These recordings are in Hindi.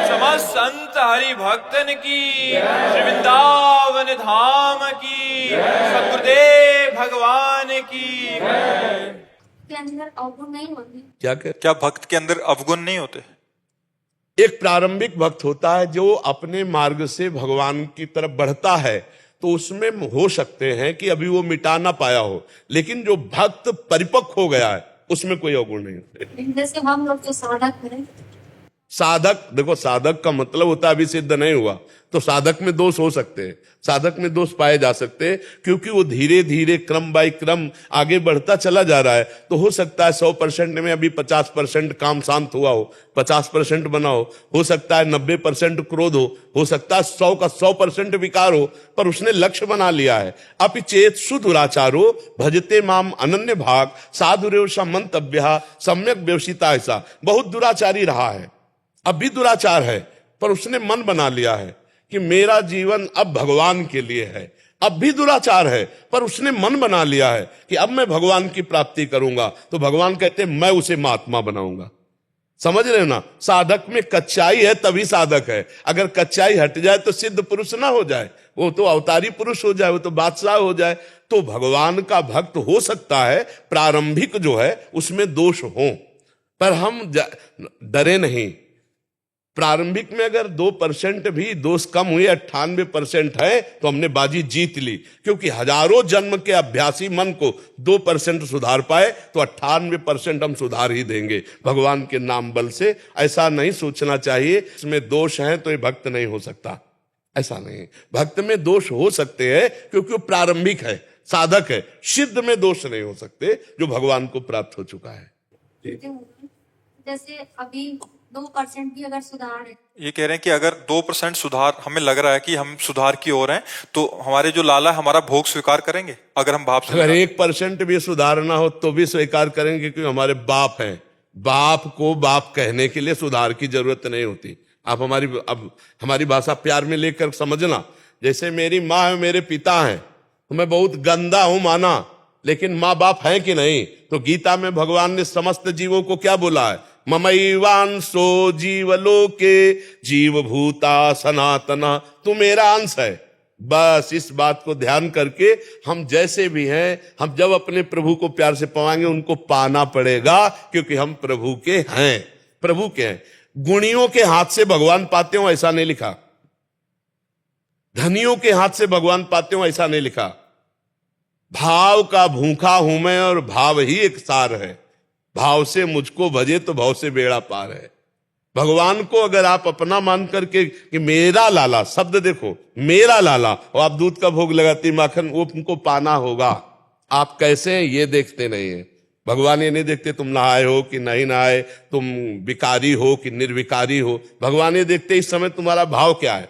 समस्त संत हरि भक्तन की, श्री वृंदावन धाम की, सद्गुरुदेव भगवान की। के अंदर अवगुण नहीं होते। क्या भक्त के अंदर अवगुण नहीं होते? एक प्रारंभिक भक्त होता है जो अपने मार्ग से भगवान की तरफ बढ़ता है, तो उसमें हो सकते हैं कि अभी वो मिटा ना पाया हो, लेकिन जो भक्त परिपक्व हो गया है उसमें कोई अवगुण नहीं होते। जैसे हम लोग जो साधक हैं, साधक, देखो साधक का मतलब होता है अभी सिद्ध नहीं हुआ, तो साधक में दोष हो सकते हैं, साधक में दोष पाए जा सकते हैं, क्योंकि वो धीरे धीरे क्रम बाय क्रम आगे बढ़ता चला जा रहा है। तो हो सकता है 100% में अभी 50% काम शांत हुआ हो, 50% बना हो सकता है 90% क्रोध हो सकता है 100 का 100% विकार हो, पर उसने लक्ष्य बना लिया है। अपि चेत सुदुराचारो भजते माम अनन्य भाग साधुरेव समंतव्य सम्यक व्यवसिता। ऐसा बहुत दुराचारी रहा है, अब भी दुराचार है, पर उसने मन बना लिया है कि मेरा जीवन अब भगवान के लिए है। अब भी दुराचार है, पर उसने मन बना लिया है कि अब मैं भगवान की प्राप्ति करूंगा, तो भगवान कहते हैं मैं उसे महात्मा बनाऊंगा। समझ रहे हो ना? साधक में कच्चाई है तभी साधक है। अगर कच्चाई हट जाए तो सिद्ध पुरुष ना हो जाए, वो तो अवतारी पुरुष हो जाए, वो तो बादशाह हो जाए। तो भगवान का भक्त हो सकता है प्रारंभिक जो है उसमें दोष हो, पर हम डरे नहीं। प्रारंभिक में अगर 2% भी दोष कम हुए, 98% है, तो हमने बाजी जीत ली, क्योंकि हजारों जन्म के अभ्यासी मन को 2% सुधार पाए तो 98% हम सुधार ही देंगे भगवान के नाम बल से। ऐसा नहीं सोचना चाहिए इसमें दोष है तो ये भक्त नहीं हो सकता, ऐसा नहीं। भक्त में दोष हो सकते हैं क्योंकि वो प्रारंभिक है, साधक है। सिद्ध में दोष नहीं हो सकते जो भगवान को प्राप्त हो चुका है। जैसे अभी 2% भी अगर सुधार है, ये कह रहे हैं कि अगर 2% सुधार हमें लग रहा है कि हम सुधार की ओर हैं, तो हमारे जो लाला हमारा भोग स्वीकार करेंगे। अगर हम भाव से अगर 1% भी सुधारना हो तो भी स्वीकार करेंगे, क्योंकि हमारे बाप हैं। बाप को बाप कहने के लिए सुधार की जरूरत नहीं होती। आप हमारी भाषा प्यार में लेकर समझना। जैसे मेरी माँ है, मेरे पिता हैं, तो मैं बहुत गंदा हूं माना, लेकिन माँ बाप है कि नहीं? तो गीता में भगवान ने समस्त जीवों को क्या बोला है? ममैवांशो जीवलोके जीवभूता सनातना, तू मेरा अंश है। बस इस बात को ध्यान करके हम जैसे भी हैं, हम जब अपने प्रभु को प्यार से पाएंगे उनको पाना पड़ेगा, क्योंकि हम प्रभु के हैं, प्रभु के हैं। गुणियों के हाथ से भगवान पाते हो ऐसा नहीं लिखा, धनियों के हाथ से भगवान पाते हो ऐसा नहीं लिखा। भाव का भूखा हूं मैं और भाव ही एक सार है। भाव से मुझको भजे तो भाव से बेड़ा पार है। भगवान को अगर आप अपना मान करके कि मेरा लाला, शब्द देखो, मेरा लाला, और आप दूध का भोग लगाती माखन, वो तुमको पाना होगा। आप कैसे हैं ये देखते नहीं है। भगवान ये नहीं देखते तुम नहाए हो कि नहीं नहाए, तुम विकारी हो कि निर्विकारी हो। भगवान ये देखते इस समय तुम्हारा भाव क्या है।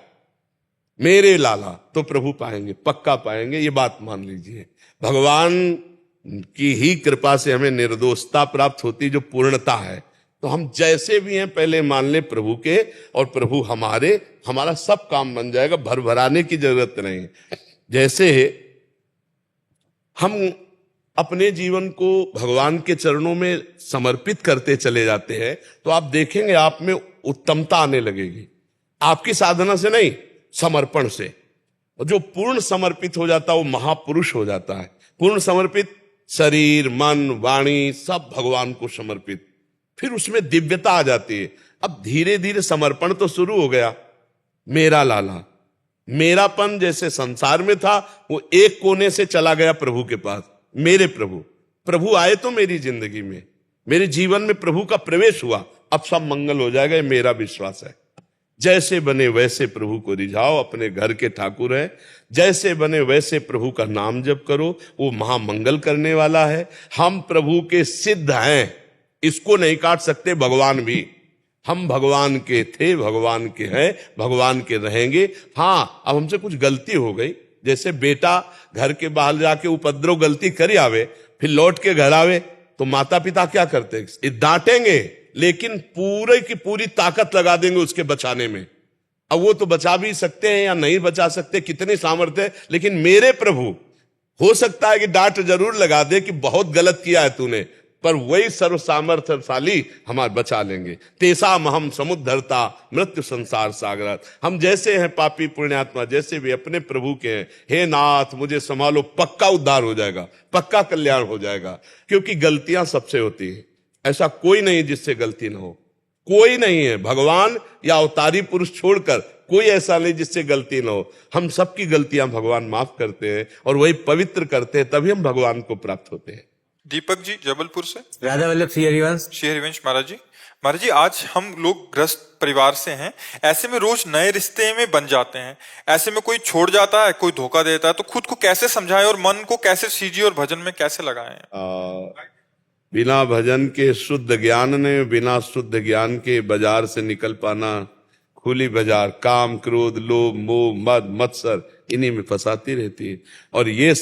मेरे लाला तो प्रभु पाएंगे, पक्का पाएंगे, ये बात मान लीजिए। भगवान की ही कृपा से हमें निर्दोषता प्राप्त होती, जो पूर्णता है। तो हम जैसे भी हैं पहले मान ले प्रभु के, और प्रभु हमारे, हमारा सब काम बन जाएगा, भर भराने की जरूरत नहीं। जैसे हम अपने जीवन को भगवान के चरणों में समर्पित करते चले जाते हैं, तो आप देखेंगे आप में उत्तमता आने लगेगी। आपकी साधना से नहीं, समर्पण से। जो पूर्ण समर्पित हो जाता है वो महापुरुष हो जाता है। पूर्ण समर्पित, शरीर मन वाणी सब भगवान को समर्पित, फिर उसमें दिव्यता आ जाती है। अब धीरे धीरे समर्पण तो शुरू हो गया। मेरा लाला, मेरापन जैसे संसार में था, वो एक कोने से चला गया प्रभु के पास। मेरे प्रभु आए तो मेरी जिंदगी में, मेरे जीवन में प्रभु का प्रवेश हुआ। अब सब मंगल हो जाएगा, ये मेरा विश्वास है। जैसे बने वैसे प्रभु को रिझाओ, अपने घर के ठाकुर है। जैसे बने वैसे प्रभु का नाम जप करो, वो महामंगल करने वाला है। हम प्रभु के सिद्ध हैं, इसको नहीं काट सकते भगवान भी। हम भगवान के थे, भगवान के हैं, भगवान के रहेंगे। हाँ, अब हमसे कुछ गलती हो गई, जैसे बेटा घर के बाहर जाके उपद्रव गलती करी आवे, फिर लौट के घर आवे, तो माता पिता क्या करते? डांटेंगे, लेकिन पूरे की पूरी ताकत लगा देंगे उसके बचाने में। अब वो तो बचा भी सकते हैं या नहीं बचा सकते, कितने सामर्थ्य है, लेकिन मेरे प्रभु हो सकता है कि डांट जरूर लगा दे कि बहुत गलत किया है तूने, पर वही सर्व सामर्थ्यशाली हमारे बचा लेंगे। तेसाम हम समुद्धरता मृत्यु संसार सागर। हम जैसे हैं पापी पुण्यात्मा, जैसे भी अपने प्रभु के हैं, हे नाथ मुझे संभालो, पक्का उद्धार हो जाएगा, पक्का कल्याण हो जाएगा। क्योंकि गलतियां सबसे होती है, ऐसा कोई नहीं जिससे गलती ना हो, कोई नहीं है। भगवान या अवतारी पुरुष छोड़कर कोई ऐसा नहीं जिससे गलती ना हो। हम सबकी गलतियां भगवान माफ करते हैं और वही पवित्र करते हैं, तभी हम भगवान को प्राप्त होते हैं। दीपक जी जबलपुर से। राधा वल्लभ श्री हरिवंश। श्री हरिवंश महाराज जी। महाराज जी, आज हम लोग ग्रस्त परिवार से हैं, ऐसे में रोज नए रिश्ते में बन जाते हैं, ऐसे में कोई छोड़ जाता है, कोई धोखा देता है, तो खुद को कैसे समझाएं और मन को कैसे सीजिए और भजन में कैसे लगाएं? बिना भजन के शुद्ध ज्ञान ने, बिना शुद्ध ज्ञान के बाजार से निकल पाना खुली बाजार काम क्रोध लोभ मोह मद मत्सर इन्हीं में फंसाती रहती है। और ये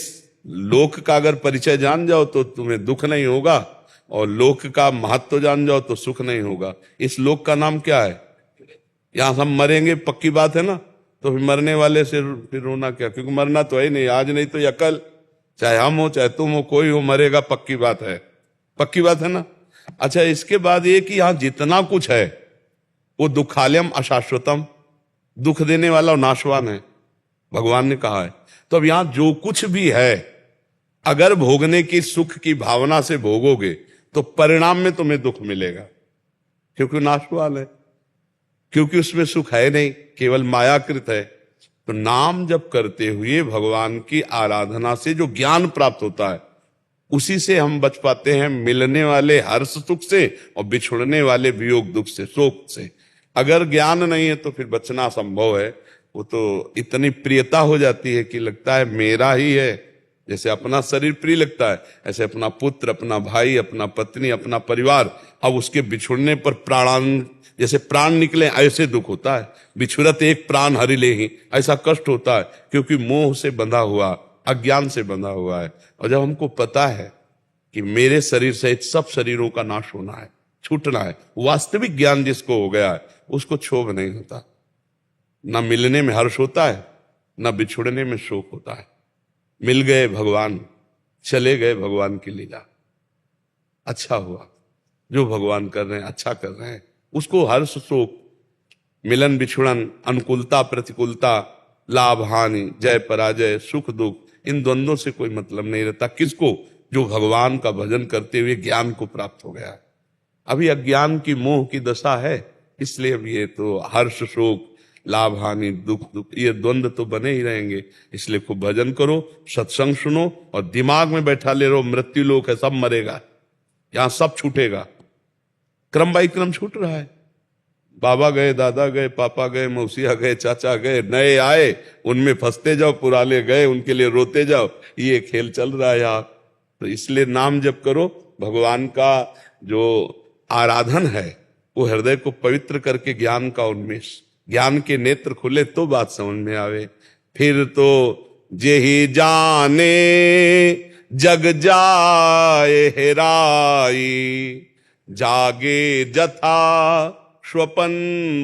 लोक का अगर परिचय जान जाओ तो तुम्हें दुख नहीं होगा, और लोक का महत्व जान जाओ तो सुख नहीं होगा। इस लोक का नाम क्या है? यहां हम मरेंगे, पक्की बात है ना, तो फिर मरने वाले से फिर रोना क्या, क्योंकि मरना तो है नहीं, आज नहीं तो या कल, चाहे हम हो चाहे तुम हो, कोई हो मरेगा, पक्की बात है, पक्की बात है ना। अच्छा, इसके बाद ये कि यहां जितना कुछ है वो दुखालयम अशाश्वतम, दुख देने वाला और नाशवान है, भगवान ने कहा है। तो अब यहां जो कुछ भी है, अगर भोगने की सुख की भावना से भोगोगे तो परिणाम में तुम्हें दुख मिलेगा, क्योंकि नाशवान है, क्योंकि उसमें सुख है नहीं, केवल मायाकृत है। तो नाम जप करते हुए भगवान की आराधना से जो ज्ञान प्राप्त होता है, उसी से हम बच पाते हैं मिलने वाले हर्ष सुख से और बिछुड़ने वाले वियोग दुख से, शोक से। अगर ज्ञान नहीं है तो फिर बचना असंभव है। वो तो इतनी प्रियता हो जाती है कि लगता है मेरा ही है, जैसे अपना शरीर प्रिय लगता है, ऐसे अपना पुत्र, अपना भाई, अपना पत्नी, अपना परिवार। अब उसके बिछुड़ने पर प्राण, जैसे प्राण निकले ऐसे दुख होता है। बिछुड़त एक प्राण हरि ले ही, ऐसा कष्ट होता है, क्योंकि मोह से बंधा हुआ, अज्ञान से बंधा हुआ है। और जब हमको पता है कि मेरे शरीर सहित सब शरीरों का नाश होना है, छूटना है, वास्तविक ज्ञान जिसको हो गया है उसको क्षोभ नहीं होता, ना मिलने में हर्ष होता है, ना बिछुड़ने में शोक होता है। मिल गए भगवान, चले गए भगवान की लीला, अच्छा हुआ, जो भगवान कर रहे हैं अच्छा कर रहे हैं, उसको हर्ष शोक, मिलन बिछुड़न, अनुकूलता प्रतिकूलता, लाभ हानि, जय पराजय, सुख दुख, इन द्वंद्वों से कोई मतलब नहीं रहता। किसको? जो भगवान का भजन करते हुए ज्ञान को प्राप्त हो गया है। अभी अज्ञान की मोह की दशा है, इसलिए अब ये तो हर्ष शोक, लाभ हानि, दुख दुख, ये द्वंद्व तो बने ही रहेंगे। इसलिए खूब भजन करो, सत्संग सुनो और दिमाग में बैठा ले रहो मृत्यु लोक है, सब मरेगा, यहां सब छूटेगा, क्रम बाई क्रम छूट रहा है। बाबा गए, दादा गए, पापा गए, मौसिया गए, चाचा गए, नए आए, उनमें फंसते जाओ, पुराने गए, उनके लिए रोते जाओ, ये खेल चल रहा है यार। तो इसलिए नाम जप करो, भगवान का जो आराधन है वो हृदय को पवित्र करके ज्ञान का उन्मेष, ज्ञान के नेत्र खुले तो बात समझ में आवे। फिर तो जेहि जाने जग जाए हेराई, जागे जथा स्वपन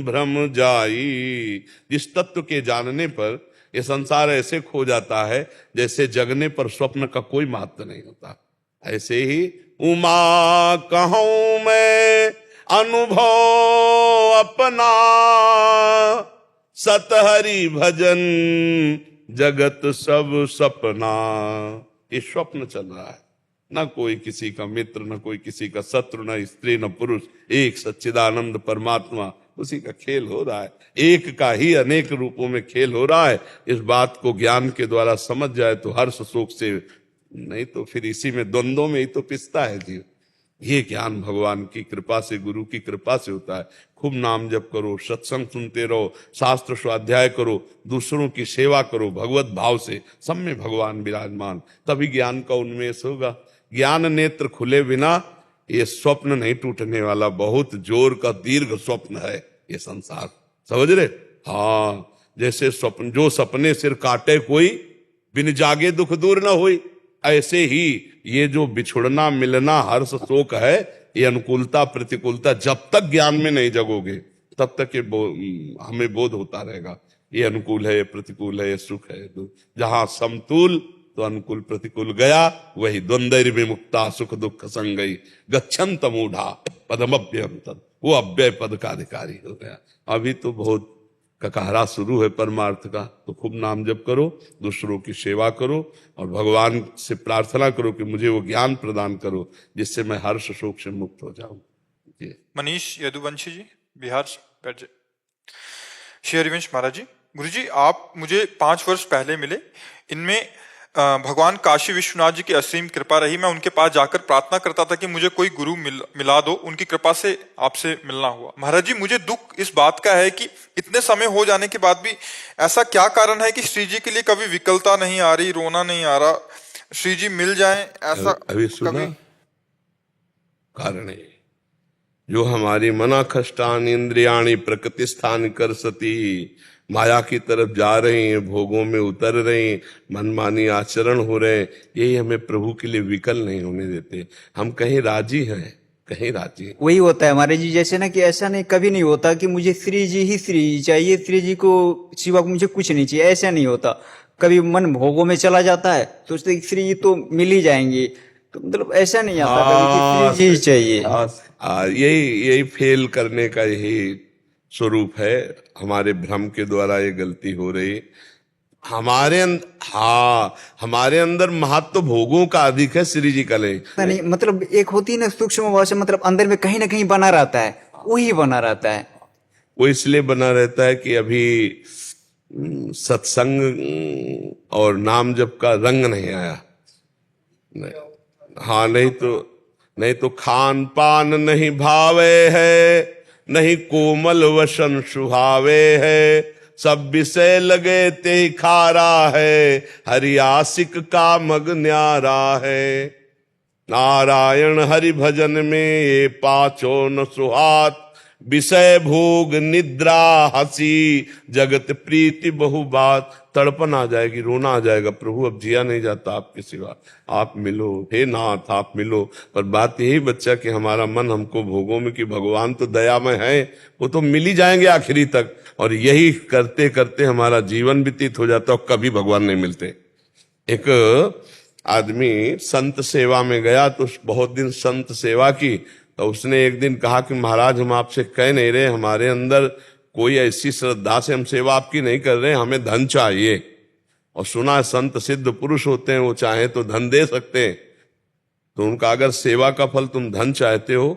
भ्रम जाई। जिस तत्व के जानने पर यह संसार ऐसे खो जाता है जैसे जगने पर स्वप्न का कोई महत्व नहीं होता। ऐसे ही उमा कहूं मैं अनुभव अपना, सतहरि भजन जगत सब सपना। ये स्वप्न चल रहा है, ना कोई किसी का मित्र, ना कोई किसी का शत्रु, ना स्त्री न पुरुष, एक सच्चिदानंद परमात्मा, उसी का खेल हो रहा है। एक का ही अनेक रूपों में खेल हो रहा है। इस बात को ज्ञान के द्वारा समझ जाए तो हर्ष शोक से, नहीं तो फिर इसी में द्वंद्वों में ही तो पिसता है जीव। ये ज्ञान भगवान की कृपा से, गुरु की कृपा से होता है। खूब नाम जप करो, सत्संग सुनते रहो, शास्त्र स्वाध्याय करो, दूसरों की सेवा करो भगवत भाव से, सब में भगवान विराजमान, तभी ज्ञान का उन्मेष होगा। ज्ञान नेत्र खुले बिना ये स्वप्न नहीं टूटने वाला, बहुत जोर का दीर्घ स्वप्न है ये संसार, समझ रहे? हाँ, जैसे स्वप्न, जो सपने सिर काटे कोई, बिन जागे दुख दूर न होई, ऐसे ही ये जो बिछुड़ना मिलना हर्ष शोक है, ये अनुकूलता प्रतिकूलता, जब तक ज्ञान में नहीं जगोगे तब तक ये हमें बोध होता रहेगा, ये अनुकूल है, ये प्रतिकूल है, ये सुख है दुख। जहां समतूल तो अनुकूल प्रतिकूल गया, वही द्वंद्व विमुक्ता सुख दुख संगई गच्छन्त मूढ़ा पदमव्ययम तद, वो अव्यय पद का अधिकारी हो गया। अभी तो बहुत ककहरा शुरू है परमार्थ का, तो खूब नाम जप करो, दूसरों की सेवा करो और भगवान से प्रार्थना करो कि मुझे वो ज्ञान प्रदान करो जिससे मैं हर्ष शोक से मुक्त हो जाऊं। जी। मनीष यदुवंशी जी, बिहार से बैठ जाए। श्री हरिवंश महाराज जी, गुरु जी आप मुझे 5 वर्ष पहले मिले, इनमें भगवान काशी विश्वनाथ जी की असीम कृपा रही। मैं उनके पास जाकर प्रार्थना करता था कि मुझे कोई गुरु मिला दो, उनकी कृपा से आपसे मिलना हुआ। महाराज जी मुझे दुख इस बात का है कि इतने समय हो जाने के बाद भी ऐसा क्या कारण है कि श्री जी के लिए कभी विकलता नहीं आ रही, रोना नहीं आ रहा, श्री जी मिल जाए ऐसा अभी सुना कभी? कारण है जो हमारी मना खष्टान इंद्रियाणी प्रकृति स्थान कर सती, माया की तरफ जा रही हैं, भोगों में उतर रही, मनमानी आचरण हो रहे, यही हमें प्रभु के लिए विकल नहीं होने देते। हम कहीं राजी हैं, कहीं राजी हैं। वही होता है हमारे जी, जैसे ना कि ऐसा नहीं कभी नहीं होता कि मुझे श्री जी ही श्री जी चाहिए, श्री जी को सिवा मुझे कुछ नहीं चाहिए, ऐसा नहीं होता। कभी मन भोगों में चला जाता है, सोचते श्री जी तो मिल ही जाएंगे, तो मतलब ऐसा नहीं आता कभी कि श्री जी ही चाहिए। यही फेल करने का यही स्वरूप है, हमारे भ्रम के द्वारा ये गलती हो रही। हमारे अंदर महत्व भोगों का अधिक है, श्री जी का नहीं। मतलब एक होती है ना सूक्ष्म भाषा, मतलब अंदर में कहीं ना कहीं बना रहता है, वही बना रहता है। वो इसलिए बना रहता है कि अभी सत्संग और नाम जप का रंग नहीं आया। हाँ, नहीं तो खान पान नहीं भावे है, नहीं कोमल वसन सुहावे है, सब विषय लगे ते खारा है, हरि आशिक का मग न्यारा है। नारायण हरि भजन में ये पाचो न सुहात, विषय भोग निद्रा हंसी, जगत प्रीति बहु बात। तड़पन आ जाएगी, रोना आ जाएगा, प्रभु अब जिया नहीं जाता आपके सिवा, आप मिलो, हे नाथ आप मिलो। पर बात यही बच्चा कि हमारा मन हमको भोगों में, कि भगवान तो दयामय है, वो तो मिल ही जाएंगे आखिरी तक, और यही करते करते हमारा जीवन व्यतीत हो जाता और कभी भगवान नहीं मिलते। एक आदमी संत सेवा में गया, तो बहुत दिन संत सेवा की, तो उसने एक दिन कहा कि महाराज हम आपसे कह नहीं रहे, हमारे अंदर कोई ऐसी श्रद्धा से हम सेवा आपकी नहीं कर रहे, हमें धन चाहिए। और सुना संत सिद्ध पुरुष होते हैं, वो चाहे तो धन दे सकते हैं। तो उनका अगर सेवा का फल तुम धन चाहते हो,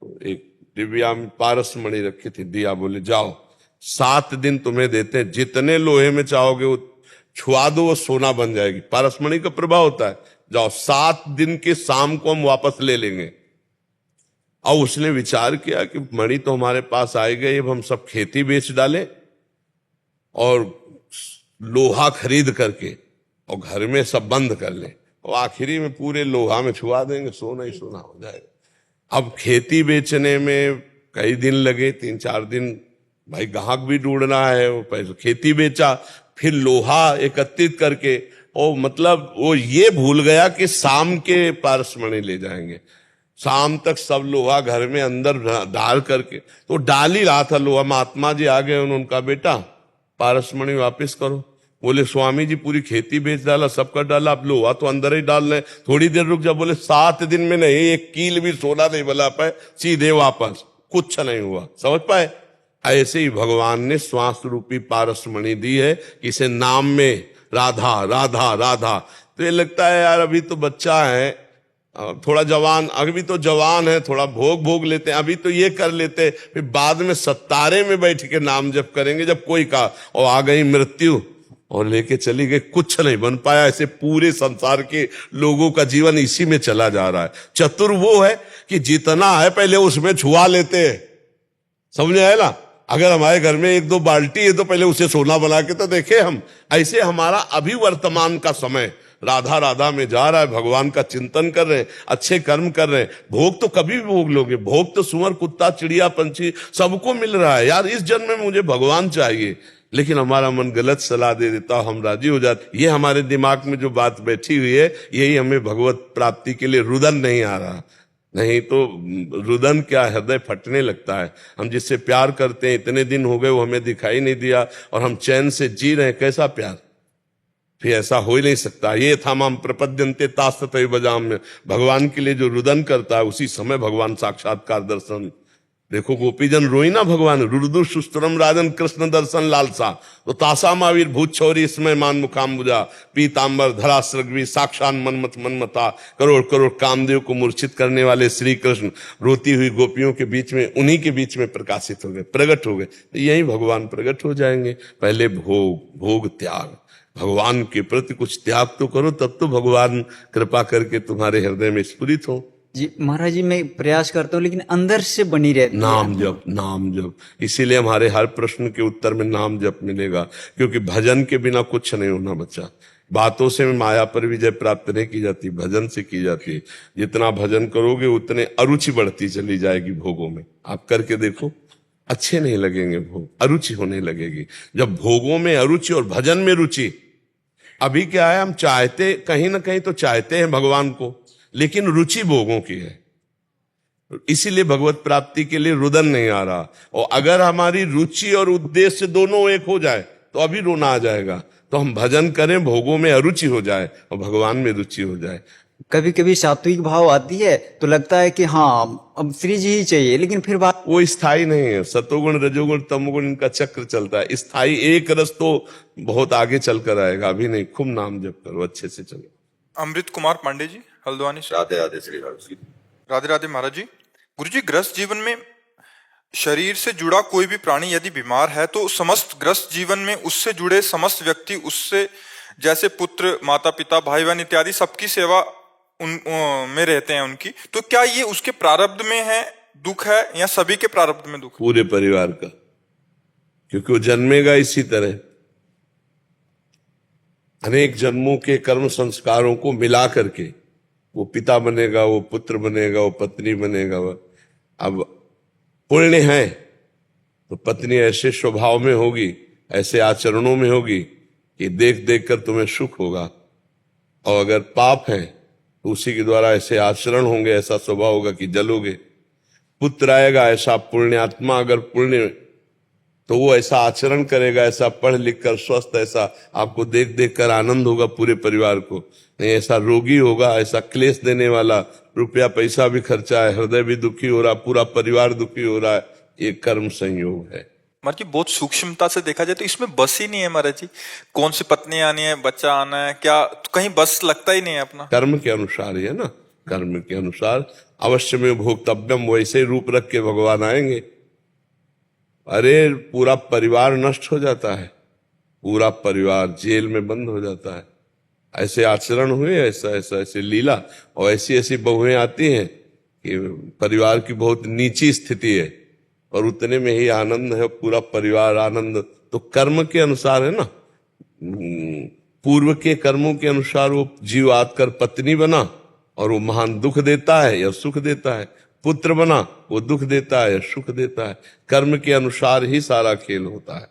तो एक दिव्या में पारस मणि रखी थी, दिया, बोले जाओ 7 दिन तुम्हें देते हैं, जितने लोहे में चाहोगे वो छुआ दो, वो सोना बन जाएगी। पारस मणि का प्रभाव होता है, जाओ 7 दिन के शाम को हम वापस ले लेंगे। और उसने विचार किया कि मणि तो हमारे पास आए गए, अब हम सब खेती बेच डालें और लोहा खरीद करके और घर में सब बंद कर लें, और आखिरी में पूरे लोहा में छुआ देंगे, सोना ही सोना हो जाएगा। अब खेती बेचने में कई दिन लगे, 3-4 दिन, भाई ग्राहक भी ढूंढना है, वो पैसे खेती बेचा, फिर लोहा एकत्रित करके, और मतलब वो ये भूल गया कि शाम के पारसमणि ले जाएंगे। शाम तक सब लोहा घर में अंदर डाल करके, तो डाल ही रहा था लोहा, महात्मा जी आ गए, उनका बेटा पारसमणि वापस करो। बोले स्वामी जी पूरी खेती बेच डाला, सब कर डाला, अब लोहा तो अंदर ही डाल रहे, थोड़ी देर रुक जा। बोले 7 दिन में नहीं, एक कील भी सोना नहीं बना पाए, सीधे वापस, कुछ नहीं हुआ। समझ पाए? ऐसे ही भगवान ने श्वास रूपी पारसमणि दी है, इसे नाम में राधा राधा राधा। तो ये लगता है यार अभी तो बच्चा है, थोड़ा जवान, अभी तो जवान है, थोड़ा भोग लेते हैं, अभी तो ये कर लेते, फिर बाद में सत्तारे में बैठ के नाम जप करेंगे जब कोई का, और आ गई मृत्यु और लेके चली गई, कुछ नहीं बन पाया। ऐसे पूरे संसार के लोगों का जीवन इसी में चला जा रहा है। चतुर वो है कि जितना है पहले उसमें छुआ लेते हैं, समझ आए ना? अगर हमारे घर में 1-2 बाल्टी है तो पहले उसे सोना बना के तो देखे हम। ऐसे हमारा अभी वर्तमान का समय राधा राधा में जा रहा है, भगवान का चिंतन कर रहे हैं, अच्छे कर्म कर रहे हैं। भोग तो कभी भी भोग लोगे, भोग तो सुअर कुत्ता चिड़िया पंछी सबको मिल रहा है। यार इस जन्म में मुझे भगवान चाहिए, लेकिन हमारा मन गलत सलाह दे देता, हम राजी हो जाते। ये हमारे दिमाग में जो बात बैठी हुई है, यही हमें भगवत प्राप्ति के लिए रुदन नहीं आ रहा। नहीं तो रुदन क्या, हृदय फटने लगता है। हम जिससे प्यार करते हैं, इतने दिन हो गए वो हमें दिखाई नहीं दिया और हम चैन से जी रहे हैं, कैसा प्यार? फिर ऐसा हो ही नहीं सकता। ये था माम प्रपद्यन्ते तास्ततैव बजाम में, भगवान के लिए जो रुदन करता है उसी समय भगवान साक्षात्कार दर्शन। देखो गोपीजन रोई ना भगवान, रुदु सुस्तरम राजन कृष्ण दर्शन लालसा, तो तासा मावीर भूत छौरी इसमें मान मुकाम्बुजा, पीतांबर धरा सृग्वी साक्षात मनमत मनमता, करोड़ करोड़ कामदेव को मूर्छित करने वाले श्री कृष्ण रोती हुई गोपियों के बीच में, उन्हीं के बीच में प्रकाशित हो गए, प्रकट हो गए। तो यही भगवान प्रकट हो जाएंगे। पहले भोग त्याग, भगवान के प्रति कुछ त्याग तो करो, तब तो भगवान कृपा करके तुम्हारे हृदय में स्फुरित हो। जी महाराज जी, मैं प्रयास करता हूँ लेकिन अंदर से बनी रहती है। नाम जप, नाम जप। इसीलिए हमारे हर प्रश्न के उत्तर में नाम जप मिलेगा, क्योंकि भजन के बिना कुछ नहीं होना बच्चा। बातों से माया पर विजय प्राप्त नहीं की जाती, भजन से की जाती है। जितना भजन करोगे उतने अरुचि बढ़ती चली जाएगी भोगों में। आप करके देखो, अच्छे नहीं लगेंगे भोग, अरुचि होने लगेगी। जब भोगों में अरुचि और भजन में रुचि, अभी क्या है, हम चाहते कहीं ना कहीं तो चाहते हैं भगवान को, लेकिन रुचि भोगों की है, इसीलिए भगवत प्राप्ति के लिए रुदन नहीं आ रहा। और अगर हमारी रुचि और उद्देश्य दोनों एक हो जाए तो अभी रोना आ जाएगा। तो हम भजन करें, भोगों में अरुचि हो जाए और भगवान में रुचि हो जाए। कभी कभी सात्विक भाव आती है तो लगता है कि हाँ अब श्री जी ही चाहिए, लेकिन फिर बात वो स्थायी नहीं है। सतोगुण रजोगुण तमोगुण इनका चक्र चलता है। स्थायी एक रस तो बहुत आगे चलकर आएगा, अभी नहीं। खूब नाम जप करो, अच्छे से चलो। अमृत कुमार पांडे जी, हल्द्वानी से। राधे राधे श्री राम जी। राधे राधे महाराज जी। गुरु जी, ग्रस्त जीवन में शरीर से जुड़ा कोई भी प्राणी यदि बीमार है तो समस्त ग्रस्त जीवन में उससे जुड़े समस्त व्यक्ति उससे, जैसे पुत्र, माता पिता, भाई बहन इत्यादि, सबकी सेवा में रहते हैं उनकी। तो क्या ये उसके प्रारब्ध में है दुख है या सभी के प्रारब्ध में दुख? पूरे परिवार का, क्योंकि वो जन्मेगा इसी तरह। अनेक जन्मों के कर्म संस्कारों को मिला करके वो पिता बनेगा, वो पुत्र बनेगा, वो पत्नी बनेगा। अब पुण्य है तो पत्नी ऐसे स्वभाव में होगी, ऐसे आचरणों में होगी कि देख देख कर तुम्हें सुख होगा। और अगर पाप है तो उसी के द्वारा ऐसे आचरण होंगे, ऐसा स्वभाव होगा कि जलोगे। पुत्र आएगा ऐसा पुण्यात्मा, अगर पुण्य, तो वो ऐसा आचरण करेगा, ऐसा पढ़ लिख कर स्वस्थ, ऐसा आपको देख देख कर आनंद होगा पूरे परिवार को। नहीं ऐसा रोगी होगा, ऐसा क्लेश देने वाला, रुपया पैसा भी खर्चा है, हृदय भी दुखी हो रहा, पूरा परिवार दुखी हो रहा है। ये कर्म संयोग है। महाराज जी, बहुत सूक्ष्मता से देखा जाए तो इसमें बस ही नहीं है महाराज जी। कौन सी पत्नी आनी है, बच्चा आना है, क्या तो कहीं बस लगता ही नहीं है अपना। कर्म के अनुसार ही है ना, कर्म के अनुसार अवश्य में भोक्तव्यम, वैसे ही रूप रख के भगवान आएंगे। अरे पूरा परिवार नष्ट हो जाता है, पूरा परिवार जेल में बंद हो जाता है। ऐसे आचरण हुए, ऐसे लीला, और ऐसी ऐसी बहुएं आती हैं कि परिवार की बहुत नीची स्थिति है और उतने में ही आनंद है, पूरा परिवार आनंद। तो कर्म के अनुसार है ना, पूर्व के कर्मों के अनुसार वो जीव आकर पत्नी बना और वो महान दुख देता है या सुख देता है, पुत्र बना वो दुख देता है या सुख देता है। कर्म के अनुसार ही सारा खेल होता है।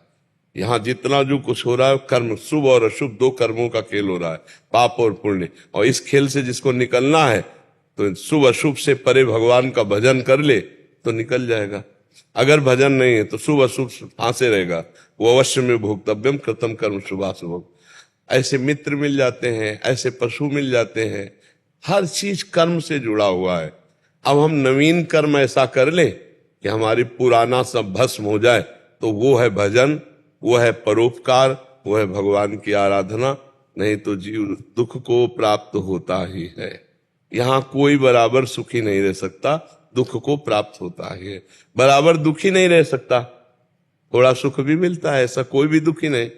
यहाँ जितना जो कुछ हो रहा है, कर्म, शुभ और अशुभ दो कर्मों का खेल हो रहा है, पाप और पुण्य। और इस खेल से जिसको निकलना है तो शुभ अशुभ से परे भगवान का भजन कर ले तो निकल जाएगा। अगर भजन नहीं है तो शुभ अशुभ फांसे रहेगा। वो अवश्य में भोक्तव्यम कृतम कर्म शुभाशुभ। ऐसे मित्र मिल जाते हैं, ऐसे पशु मिल जाते हैं, हर चीज कर्म से जुड़ा हुआ है। अब हम नवीन कर्म ऐसा कर लें कि हमारी पुराना सब भस्म हो जाए, तो वो है भजन, वो है परोपकार, वो है भगवान की आराधना। नहीं तो जीव दुख को प्राप्त होता ही है। यहाँ कोई बराबर सुखी नहीं रह सकता, दुख को प्राप्त होता ही है। बराबर दुखी नहीं रह सकता, थोड़ा सुख भी मिलता है, ऐसा कोई भी दुखी नहीं।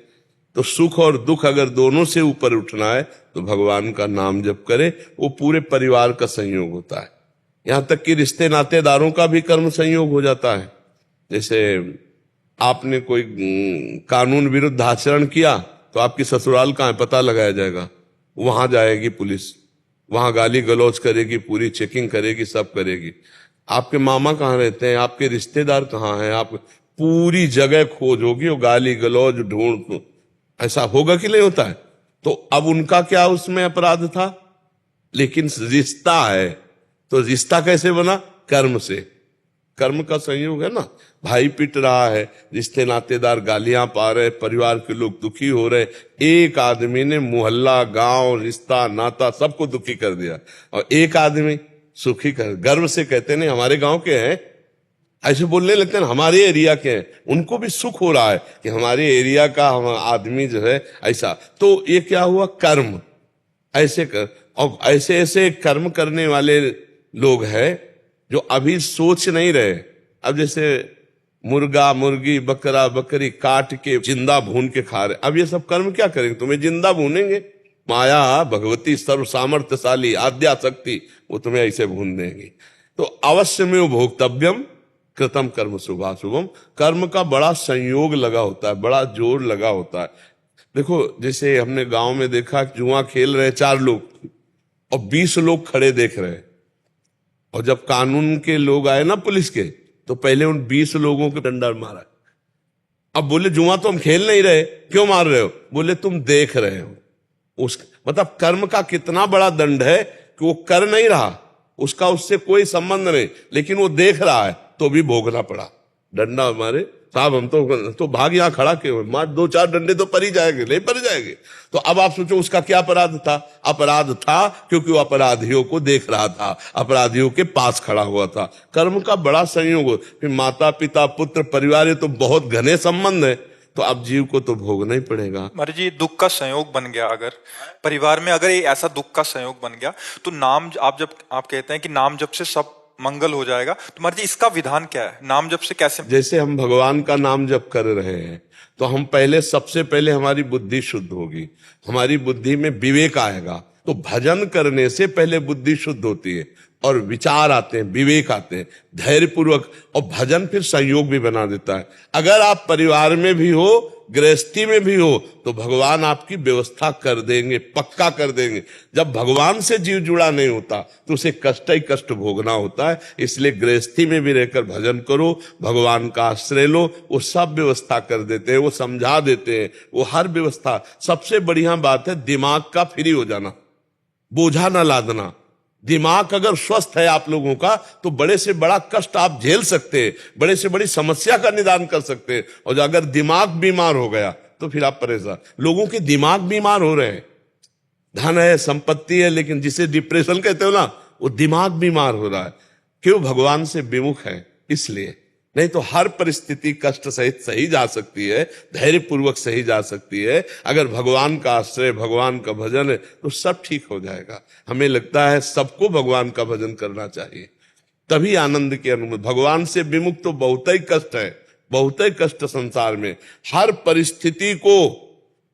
तो सुख और दुख अगर दोनों से ऊपर उठना है तो भगवान का नाम जप करे, वो पूरे परिवार का संयोग होता है। यहां तक कि रिश्ते नातेदारों का भी कर्म संयोग हो जाता है। जैसे आपने कोई कानून विरुद्ध आचरण किया तो आपकी ससुराल कहाँ है पता लगाया जाएगा, वहां जाएगी पुलिस, वहां गाली गलौज करेगी, पूरी चेकिंग करेगी, सब करेगी। आपके मामा कहाँ रहते हैं, आपके रिश्तेदार कहाँ हैं, आप पूरी जगह खोज होगी और गाली गलौज ढूंढ। ऐसा होगा कि नहीं होता है? तो अब उनका क्या उसमें अपराध था? लेकिन रिश्ता है, तो रिश्ता कैसे बना? कर्म से, कर्म का संयोग है ना। भाई पिट रहा है, रिश्ते नातेदार गालियां पा रहे, परिवार के लोग दुखी हो रहे, एक आदमी ने मोहल्ला, गांव, रिश्ता, नाता सबको दुखी कर दिया, और एक आदमी सुखी कर, गर्व से कहते नहीं हमारे गांव के हैं, ऐसे बोलने लगते हैं हमारे एरिया के हैं, उनको भी सुख हो रहा है कि हमारे एरिया का हम आदमी जो है ऐसा। तो ये क्या हुआ, कर्म ऐसे कर, और ऐसे ऐसे कर्म करने वाले लोग हैं जो अभी सोच नहीं रहे। अब जैसे मुर्गा, मुर्गी, बकरा, बकरी काट के जिंदा भून के खा रहे, अब ये सब कर्म क्या करेंगे, तुम्हें जिंदा भूनेंगे। माया भगवती सर्व सामर्थ्यशाली आद्या शक्ति, वो तुम्हें ऐसे भून देंगी। तो अवश्य में भोक्तव्यम कृतम कर्म शुभाशुभम, कर्म का बड़ा संयोग लगा होता है, बड़ा जोर लगा होता है। देखो जैसे हमने गांव में देखा, जुआ खेल रहे 4 लोग और 20 लोग खड़े देख रहे, और जब कानून के लोग आए ना पुलिस के, तो पहले उन 20 लोगों को डंडा मारा। अब बोले जुआ तो हम खेल नहीं रहे, क्यों मार रहे हो, बोले तुम देख रहे हो। उस मतलब कर्म का कितना बड़ा दंड है कि वो कर नहीं रहा, उसका उससे कोई संबंध नहीं, लेकिन वो देख रहा है तो भी भोगना पड़ा। डंडा मारे साहब, हम तो भाग यहां खड़ा के मार, 2-4 डंडे तो पड़ ही जाएंगे, नहीं पड़ जाएंगे। तो अब आप सोचो उसका क्या अपराध था, अपराध था क्योंकि वो अपराधियों को देख रहा था, अपराधियों के पास खड़ा हुआ था। कर्म का बड़ा संयोग हो, फिर माता पिता पुत्र परिवार, ये तो बहुत घने संबंध है, तो अब जीव को तो भोगना ही पड़ेगा। महाराज जी दुख का संयोग बन गया, अगर परिवार में अगर ये ऐसा दुख का संयोग बन गया, तो नाम आप कहते हैं कि नाम जप से सब मंगल हो जाएगा, तो महाराज जी इसका विधान क्या है, नाम जप से कैसे? जैसे हम भगवान का नाम जप कर रहे हैं, तो हम सबसे पहले हमारी बुद्धि शुद्ध होगी, हमारी बुद्धि में विवेक आएगा। तो भजन करने से पहले बुद्धि शुद्ध होती है और विचार आते हैं, विवेक आते हैं, धैर्य पूर्वक, और भजन फिर संयोग भी बना देता है। अगर आप परिवार में भी हो, गृहस्थी में भी हो, तो भगवान आपकी व्यवस्था कर देंगे, पक्का कर देंगे। जब भगवान से जीव जुड़ा नहीं होता तो उसे कष्ट ही कष्ट भोगना होता है। इसलिए गृहस्थी में भी रहकर भजन करो, भगवान का आश्रय लो, वो सब व्यवस्था कर देते हैं, वो समझा देते हैं, वो हर व्यवस्था। सबसे बढ़िया बात है दिमाग का फ्री हो जाना, बोझा ना लादना। दिमाग अगर स्वस्थ है आप लोगों का, तो बड़े से बड़ा कष्ट आप झेल सकते हैं, बड़े से बड़ी समस्या का निदान कर सकते हैं। और अगर दिमाग बीमार हो गया तो फिर आप परेशान। लोगों के दिमाग बीमार हो रहे हैं, धन है, संपत्ति है, लेकिन जिसे डिप्रेशन कहते हो ना, वो दिमाग बीमार हो रहा है। क्यों? भगवान से विमुख है इसलिए। नहीं तो हर परिस्थिति कष्ट सहित सही जा सकती है, धैर्य पूर्वक सही जा सकती है। अगर भगवान का आश्रय, भगवान का भजन है, तो सब ठीक हो जाएगा। हमें लगता है सबको भगवान का भजन करना चाहिए, तभी आनंद की अनुभूति। भगवान से विमुख तो बहुत ही कष्ट है, बहुत ही कष्ट संसार में। हर परिस्थिति को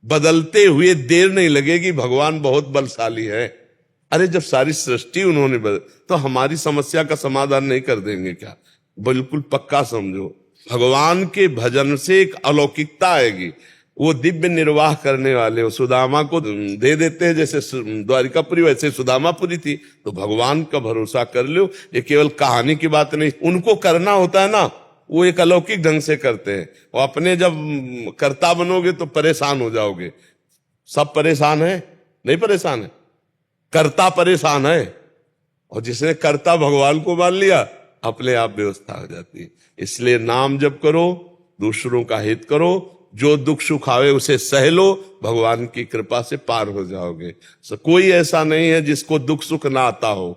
बदलते हुए देर नहीं लगेगी, भगवान बहुत बलशाली है। अरे जब सारी सृष्टि उन्होंने तो हमारी समस्या का समाधान नहीं कर देंगे क्या? बिल्कुल पक्का समझो, भगवान के भजन से एक अलौकिकता आएगी। वो दिव्य निर्वाह करने वाले, वो सुदामा को दे देते हैं, जैसे द्वारिकापुरी वैसे सुदामापुरी थी। तो भगवान का भरोसा कर लो, ये केवल कहानी की बात नहीं, उनको करना होता है ना, वो एक अलौकिक ढंग से करते हैं। और अपने जब कर्ता बनोगे तो परेशान हो जाओगे। सब परेशान है? नहीं परेशान है, कर्ता परेशान है। और जिसने कर्ता भगवान को मान लिया, अपने आप व्यवस्था हो जाती है। इसलिए नाम जप करो, दूसरों का हित करो, जो दुख सुख आवे उसे सह लो, भगवान की कृपा से पार हो जाओगे। कोई ऐसा नहीं है जिसको दुख सुख ना आता हो।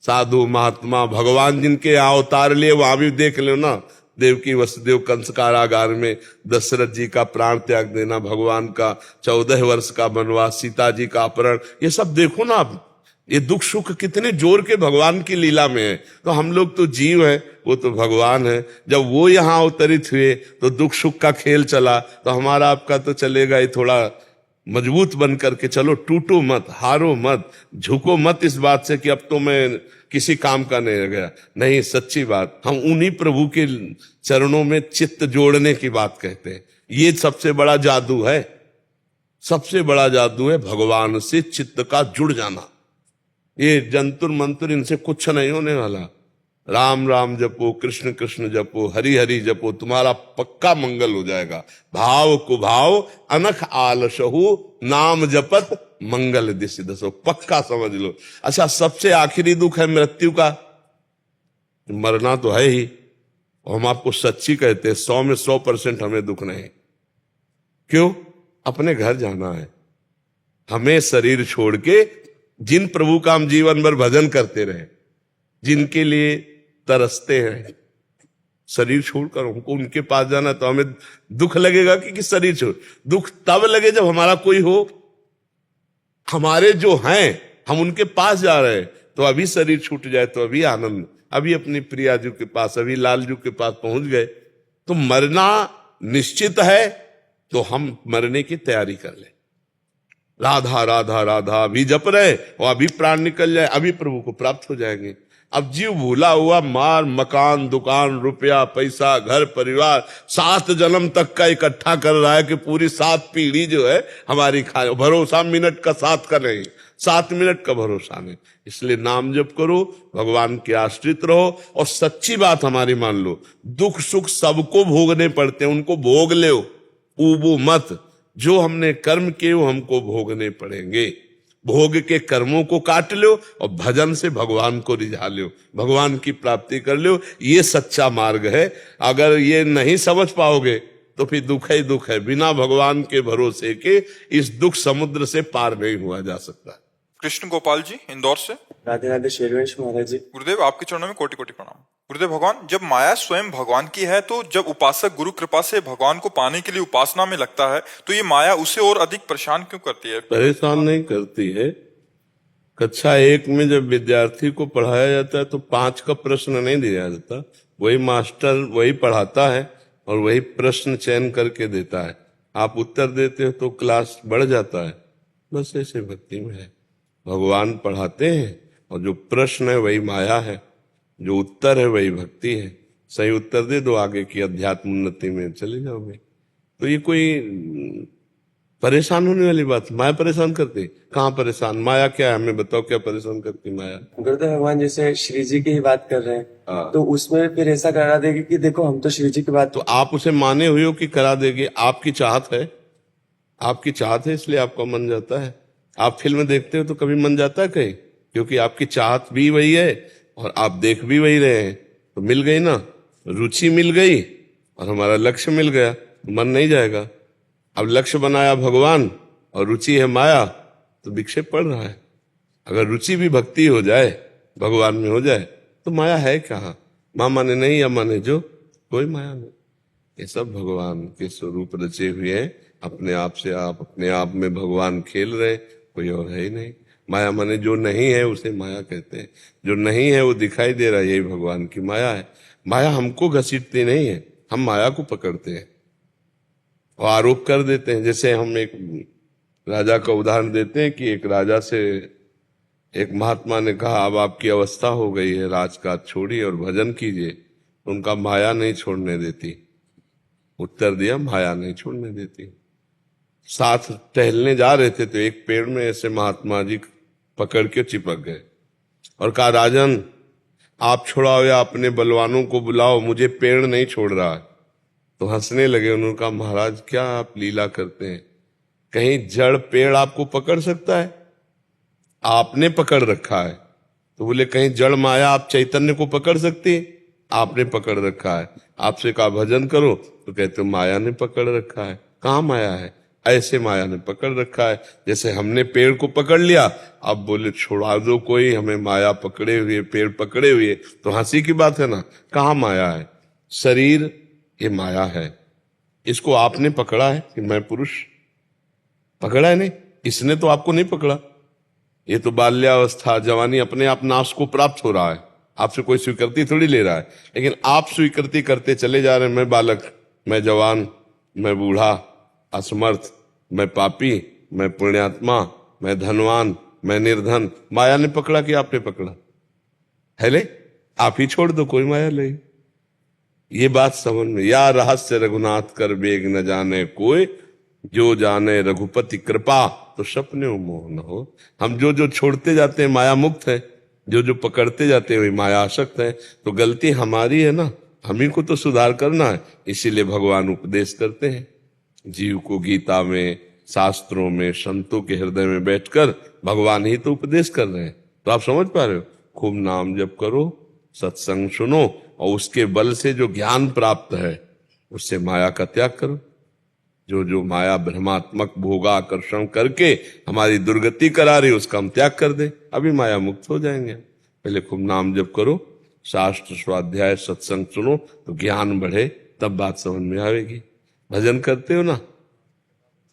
साधु महात्मा भगवान जिनके अवतार लिए, वहां भी देख लो ना, देवकी वसुदेव कंस कारागार में दशरथ जी का प्राण त्याग देना, भगवान का 14 वर्ष का वनवास, सीता जी का अपहरण, ये सब देखो ना आप। ये दुख सुख कितने जोर के भगवान की लीला में है। तो हम लोग तो जीव हैं, वो तो भगवान है। जब वो यहाँ अवतरित हुए तो दुख सुख का खेल चला, तो हमारा आपका तो चलेगा ही। थोड़ा मजबूत बन करके चलो, टूटो मत, हारो मत, झुको मत इस बात से कि अब तो मैं किसी काम का नहीं रह गया। नहीं, सच्ची बात, हम उन्हीं प्रभु के चरणों में चित्त जोड़ने की बात कहते हैं। ये सबसे बड़ा जादू है, सबसे बड़ा जादू है भगवान से चित्त का जुड़ जाना। ये जंतुर मंतुर, इनसे कुछ नहीं होने वाला। राम राम जपो, कृष्ण कृष्ण जपो, हरि हरि जपो, तुम्हारा पक्का मंगल हो जाएगा। भाव कुभाव अनख आलसहु, नाम जपत मंगल दिशि दसो, पक्का समझ लो। अच्छा, सबसे आखिरी दुख है मृत्यु का। मरना तो है ही, और हम आपको सच्ची कहते हैं, 100 में 100% हमें दुख नहीं। क्यों? अपने घर जाना है। हमें शरीर छोड़ के जिन प्रभु का हम जीवन भर भजन करते रहे, जिनके लिए तरसते हैं, शरीर छोड़कर हमको उनके पास जाना, तो हमें दुख लगेगा कि शरीर छोड़। दुख तब लगे जब हमारा कोई हो, हमारे जो हैं हम उनके पास जा रहे हैं, तो अभी शरीर छूट जाए तो अभी आनंद, अभी अपनी प्रियाजू के पास, अभी लालजू के पास पहुंच गए, तो मरना निश्चित है, तो हम मरने की तैयारी कर ले। राधा राधा राधा अभी जप रहे और अभी प्राण निकल जाए, अभी प्रभु को प्राप्त हो जाएंगे। अब जीव भूला हुआ मार मकान दुकान रुपया पैसा घर परिवार 7 जन्म तक का इकट्ठा कर रहा है कि पूरी 7 पीढ़ी जो है हमारी खाए। भरोसा मिनट का 7 का नहीं, 7 मिनट का भरोसा नहीं। इसलिए नाम जप करो, भगवान के आश्रित रहो, और सच्ची बात हमारी मान लो, दुख सुख सबको भोगने पड़ते हैं, उनको भोग लो, ऊबो मत। जो हमने कर्म किए वो हमको भोगने पड़ेंगे। भोग के कर्मों को काट लो और भजन से भगवान को रिझा लो, भगवान की प्राप्ति कर लो। ये सच्चा मार्ग है। अगर ये नहीं समझ पाओगे तो फिर दुख ही दुख है। बिना भगवान के भरोसे के इस दुख समुद्र से पार नहीं हुआ जा सकता। कृष्ण गोपाल जी इंदौर से। राधे राधे शेरवंश महाराज जी। गुरुदेव आपके चरणों में कोटि कोटि प्रणाम। गुरुदेव भगवान, जब माया स्वयं भगवान की है, तो जब उपासक गुरु कृपा से भगवान को पाने के लिए उपासना में लगता है, तो ये माया उसे और अधिक परेशान क्यों करती है? परेशान नहीं करती है। कक्षा 1 में जब विद्यार्थी को पढ़ाया जाता है तो 5 का प्रश्न नहीं दिया जाता, वही मास्टर वही पढ़ाता है और वही प्रश्न चयन करके देता है। आप उत्तर देते हो तो क्लास बढ़ जाता है। बस ऐसे भक्ति में है, भगवान पढ़ाते हैं और जो प्रश्न है वही माया है, जो उत्तर है वही भक्ति है। सही उत्तर दे दो, आगे की अध्यात्म उन्नति में चले जाओगे। तो ये कोई परेशान होने वाली बात। माया परेशान करती? कहाँ परेशान? माया क्या है हमें बताओ, क्या परेशान करती माया? गुरुदेव भगवान जैसे श्री जी की ही बात कर रहे हैं, तो उसमें फिर ऐसा करा देगी कि देखो हम तो श्री जी की बात। तो आप उसे माने हुए हो कि करा देगी? आपकी चाहत है, आपकी चाहत है, इसलिए आपका मन जाता है। आप फिल्म देखते हो तो कभी मन जाता है कहीं? क्योंकि आपकी चाहत भी वही है और आप देख भी वही रहे हैं, तो मिल गई ना, रुचि मिल गई और हमारा लक्ष्य मिल गया, मन नहीं जाएगा। अब लक्ष्य बनाया भगवान और रुचि है माया, तो विक्षेप पड़ रहा है। अगर रुचि भी भक्ति हो जाए, भगवान में हो जाए, तो माया है कहाँ? माँ माने नहीं या माने जो, कोई माया नहीं। ये सब भगवान के स्वरूप रचे हुए हैं। अपने आप से आप, अपने आप में भगवान खेल रहे, कोई और है ही नहीं। माया माने जो नहीं है उसे माया कहते हैं, जो नहीं है वो दिखाई दे रहा है, यही भगवान की माया है। माया हमको घसीटती नहीं है, हम माया को पकड़ते हैं और आरोप कर देते हैं। जैसे हम एक राजा का उदाहरण देते हैं कि एक राजा से एक महात्मा ने कहा, अब आपकी अवस्था हो गई है, राजकाज छोड़िए और भजन कीजिए। उनका माया नहीं छोड़ने देती। उत्तर दिया, माया नहीं छोड़ने देती। साथ टहलने जा रहे थे तो एक पेड़ में ऐसे महात्मा जी पकड़ के चिपक गए और कहा, राजन आप छुड़ाओ या अपने बलवानों को बुलाओ, मुझे पेड़ नहीं छोड़ रहा है। तो हंसने लगे। उन्होंने कहा, महाराज क्या आप लीला करते हैं, कहीं जड़ पेड़ आपको पकड़ सकता है? आपने पकड़ रखा है। तो बोले, कहीं जड़ माया आप चैतन्य को पकड़ सकती है? आपने पकड़ रखा है। आपसे कहा भजन करो तो कहते माया ने पकड़ रखा है। कहाँ माया है? ऐसे माया ने पकड़ रखा है। जैसे हमने पेड़ को पकड़ लिया, अब बोले छुड़ा दो कोई, हमें माया पकड़े हुए, पेड़ पकड़े हुए, तो हंसी की बात है ना। कहाँ माया है? शरीर ये माया है। इसको आपने पकड़ा है कि मैं पुरुष? पकड़ा है नहीं, इसने तो आपको नहीं पकड़ा। ये तो बाल्यावस्था जवानी अपने आप नाश को प्राप्त हो रहा है, आपसे कोई स्वीकृति थोड़ी ले रहा है। लेकिन आप स्वीकृति करते चले जा रहे हैं, मैं बालक, मैं जवान, मैं बूढ़ा, असमर्थ, मैं पापी, मैं पुण्यात्मा, मैं धनवान, मैं निर्धन। माया ने पकड़ा कि आपने पकड़ा है? ले आप ही छोड़ दो, कोई माया ले। ये बात समझ में। या रहस्य रघुनाथ कर बेग न जाने कोई, जो जाने रघुपति कृपा तो सपने मोह न हो। हम जो जो छोड़ते जाते हैं माया मुक्त है, जो जो पकड़ते जाते हैं वही माया आसक्त है। तो गलती हमारी है ना, हम ही को तो सुधार करना है। इसीलिए भगवान उपदेश करते हैं जीव को। गीता में, शास्त्रों में, संतों के हृदय में बैठकर भगवान ही तो उपदेश कर रहे हैं। तो आप समझ पा रहे हो? खूब नाम जप करो, सत्संग सुनो और उसके बल से जो ज्ञान प्राप्त है उससे माया का त्याग करो। जो जो माया भ्रमात्मक भोगाकर्षण करके हमारी दुर्गति करा रही उसका हम त्याग कर दे, अभी माया मुक्त हो जाएंगे। पहले खूब नाम जप करो, शास्त्र स्वाध्याय सत्संग सुनो तो ज्ञान बढ़े, तब बात समझ में आएगी। भजन करते हो ना,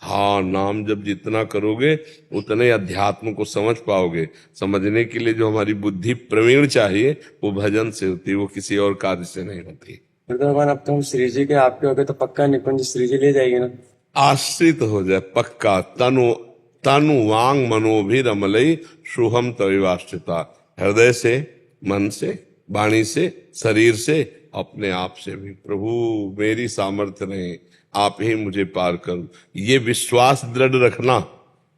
हाँ, नाम जब जितना करोगे उतने अध्यात्म को समझ पाओगे। समझने के लिए जो हमारी बुद्धि प्रवीण चाहिए वो भजन से होती है, वो किसी और कार्य से नहीं होती। भगवान अब तो हम श्री जी के आपके हो गए तो पक्का निकुंज श्री जी ले जाएंगे ना। आश्रित हो जाए पक्का। तनु वांग मनोभिरमलई शुभम तविवाश्रिता। हृदय से, मन से, वाणी से, शरीर से, अपने आप से भी, प्रभु मेरी सामर्थ्य नहीं, आप ही मुझे पार करो, ये विश्वास दृढ़ रखना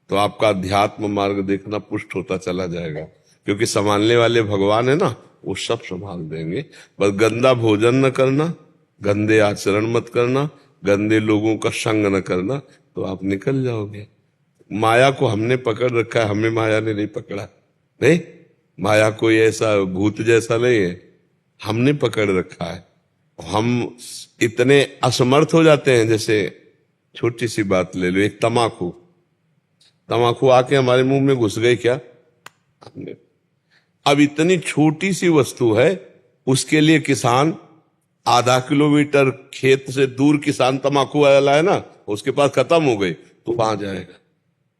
तो आपका अध्यात्म मार्ग देखना पुष्ट होता चला जाएगा। क्योंकि संभालने वाले भगवान है ना, वो सब संभाल देंगे। बस गंदा भोजन न करना, गंदे आचरण मत करना, गंदे लोगों का संग न करना, तो आप निकल जाओगे। माया को हमने पकड़ रखा है, हमें माया ने नहीं पकड़ा। नहीं, माया कोई ऐसा भूत जैसा नहीं है, हमने पकड़ रखा है। हम इतने असमर्थ हो जाते हैं, जैसे छोटी सी बात ले लो, एक तमाकू आके हमारे मुंह में घुस गई क्या, हमने, अब इतनी छोटी सी वस्तु है, उसके लिए किसान आधा किलोमीटर खेत से दूर किसान तमाकू वाला है ना, उसके पास खत्म हो गई तो वहां जाएगा,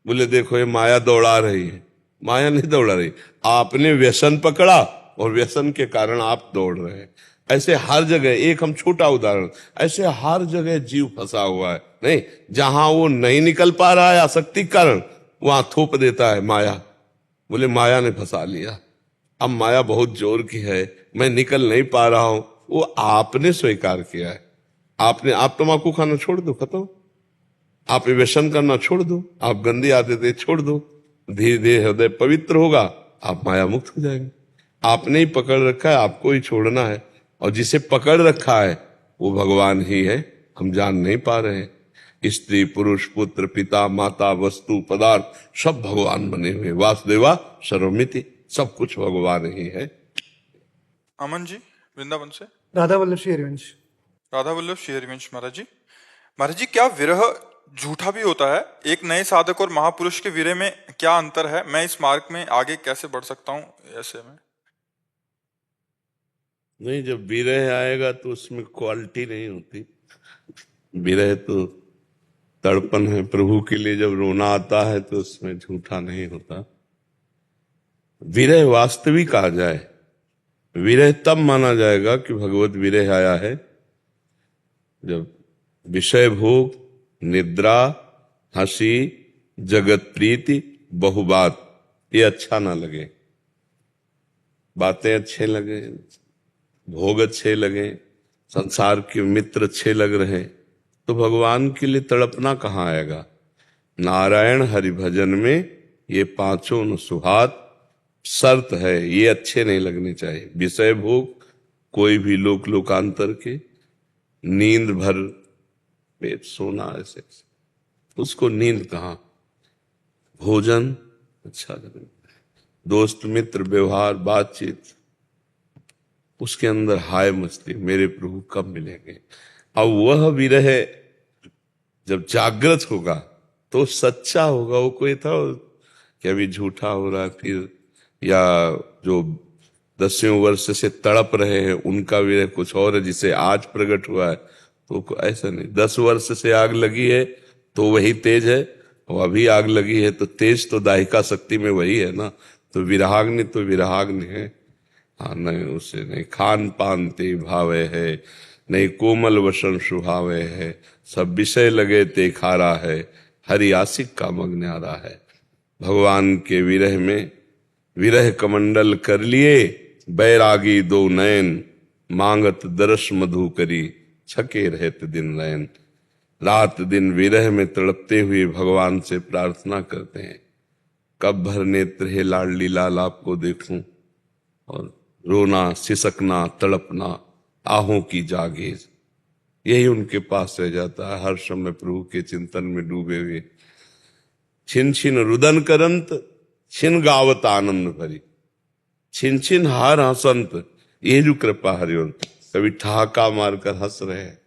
बोले देखो ये माया दौड़ा रही है। माया नहीं दौड़ा रही, आपने व्यसन पकड़ा और व्यसन के कारण आप दौड़ रहे हैं। ऐसे हर जगह, एक हम छोटा उदाहरण, ऐसे हर जगह जीव फंसा हुआ है। नहीं, जहां वो नहीं निकल पा रहा है आसक्ति के कारण, वहां थोप देता है माया, बोले माया ने फंसा लिया, अब माया बहुत जोर की है, मैं निकल नहीं पा रहा हूं। वो आपने स्वीकार किया है, आप तम्बाकू खाना छोड़ दो, खत्म। आप व्यसन करना छोड़ दो, आप गंदी आदतें छोड़ दो, धीरे धीरे हृदय पवित्र होगा, आप माया मुक्त हो जाएंगे। आपने ही पकड़ रखा है, आपको ही छोड़ना है, और जिसे पकड़ रखा है वो भगवान ही है, हम जान नहीं पा रहे हैं। स्त्री पुरुष पुत्र पिता माता वस्तु पदार्थ सब भगवान बने हुए, वासुदेवा सर्वमिति, सब कुछ भगवान ही है। अमन जी वृंदावन से। राधा वल्लभ श्री हरिवंश। राधा वल्लभ श्री हरिवंश। महाराज जी क्या विरह झूठा भी होता है? एक नए साधक और महापुरुष के विरह में क्या अंतर है? मैं इस मार्ग में आगे कैसे बढ़ सकता हूँ ऐसे में? नहीं, जब विरह आएगा तो उसमें क्वालिटी नहीं होती। विरह तो तड़पन है, प्रभु के लिए जब रोना आता है तो उसमें झूठा नहीं होता। विरह वास्तविक आ जाए, विरह तब माना जाएगा कि भगवत विरह आया है, जब विषय भोग, निद्रा, हंसी, जगत प्रीति, बहुबात ये अच्छा ना लगे, बातें अच्छे लगे, भोग अच्छे लगे, संसार के मित्र अच्छे लग रहे, तो भगवान के लिए तड़पना कहाँ आएगा? नारायण हरि भजन में ये पांचों न सुहात शर्त है, ये अच्छे नहीं लगने चाहिए। विषय भोग, कोई भी लोक लोकांतर के, नींद भर पेट सोना, ऐसे उसको नींद कहाँ? भोजन अच्छा लगे, दोस्त मित्र व्यवहार बातचीत, उसके अंदर हाय मस्ती, मेरे प्रभु कब मिलेंगे। अब वह विरह जब जागृत होगा तो सच्चा होगा, वो कोई था कि अभी झूठा हो रहा है फिर, या जो 10 वर्ष से तड़प रहे हैं उनका विरह कुछ और है जिसे आज प्रकट हुआ है, तो ऐसा नहीं। 10 वर्ष से आग लगी है तो वही तेज है, और अभी आग लगी है तो तेज तो दाहिका शक्ति में वही है ना, तो विराग्नि तो विराग्नि है। हाँ, नहीं उसे नहीं खान पान ते भावे है, नहीं कोमल वसन सुहावे है, सब विषय लगे ते खारा है, हरि आशिक का मग न्यारा है। भगवान के विरह में विरह कमंडल कर लिए, बैरागी दो नयन, मांगत दरस मधु करी, छके रहते दिन नयन। रात दिन विरह में तड़पते हुए भगवान से प्रार्थना करते हैं, कब भर नेत्र हे लाडली लाल आपको देखूं, और रोना सिसकना तड़पना आहों की जागीर, यही उनके पास रह जाता है हर समय प्रभु के चिंतन में डूबे हुए। छिन छिन रुदन करंत, छिन गावत आनंद भरी, छिन छिन हार हसंत, ये जो कृपा हरिओम, कभी ठहाका मारकर हंस रहे हैं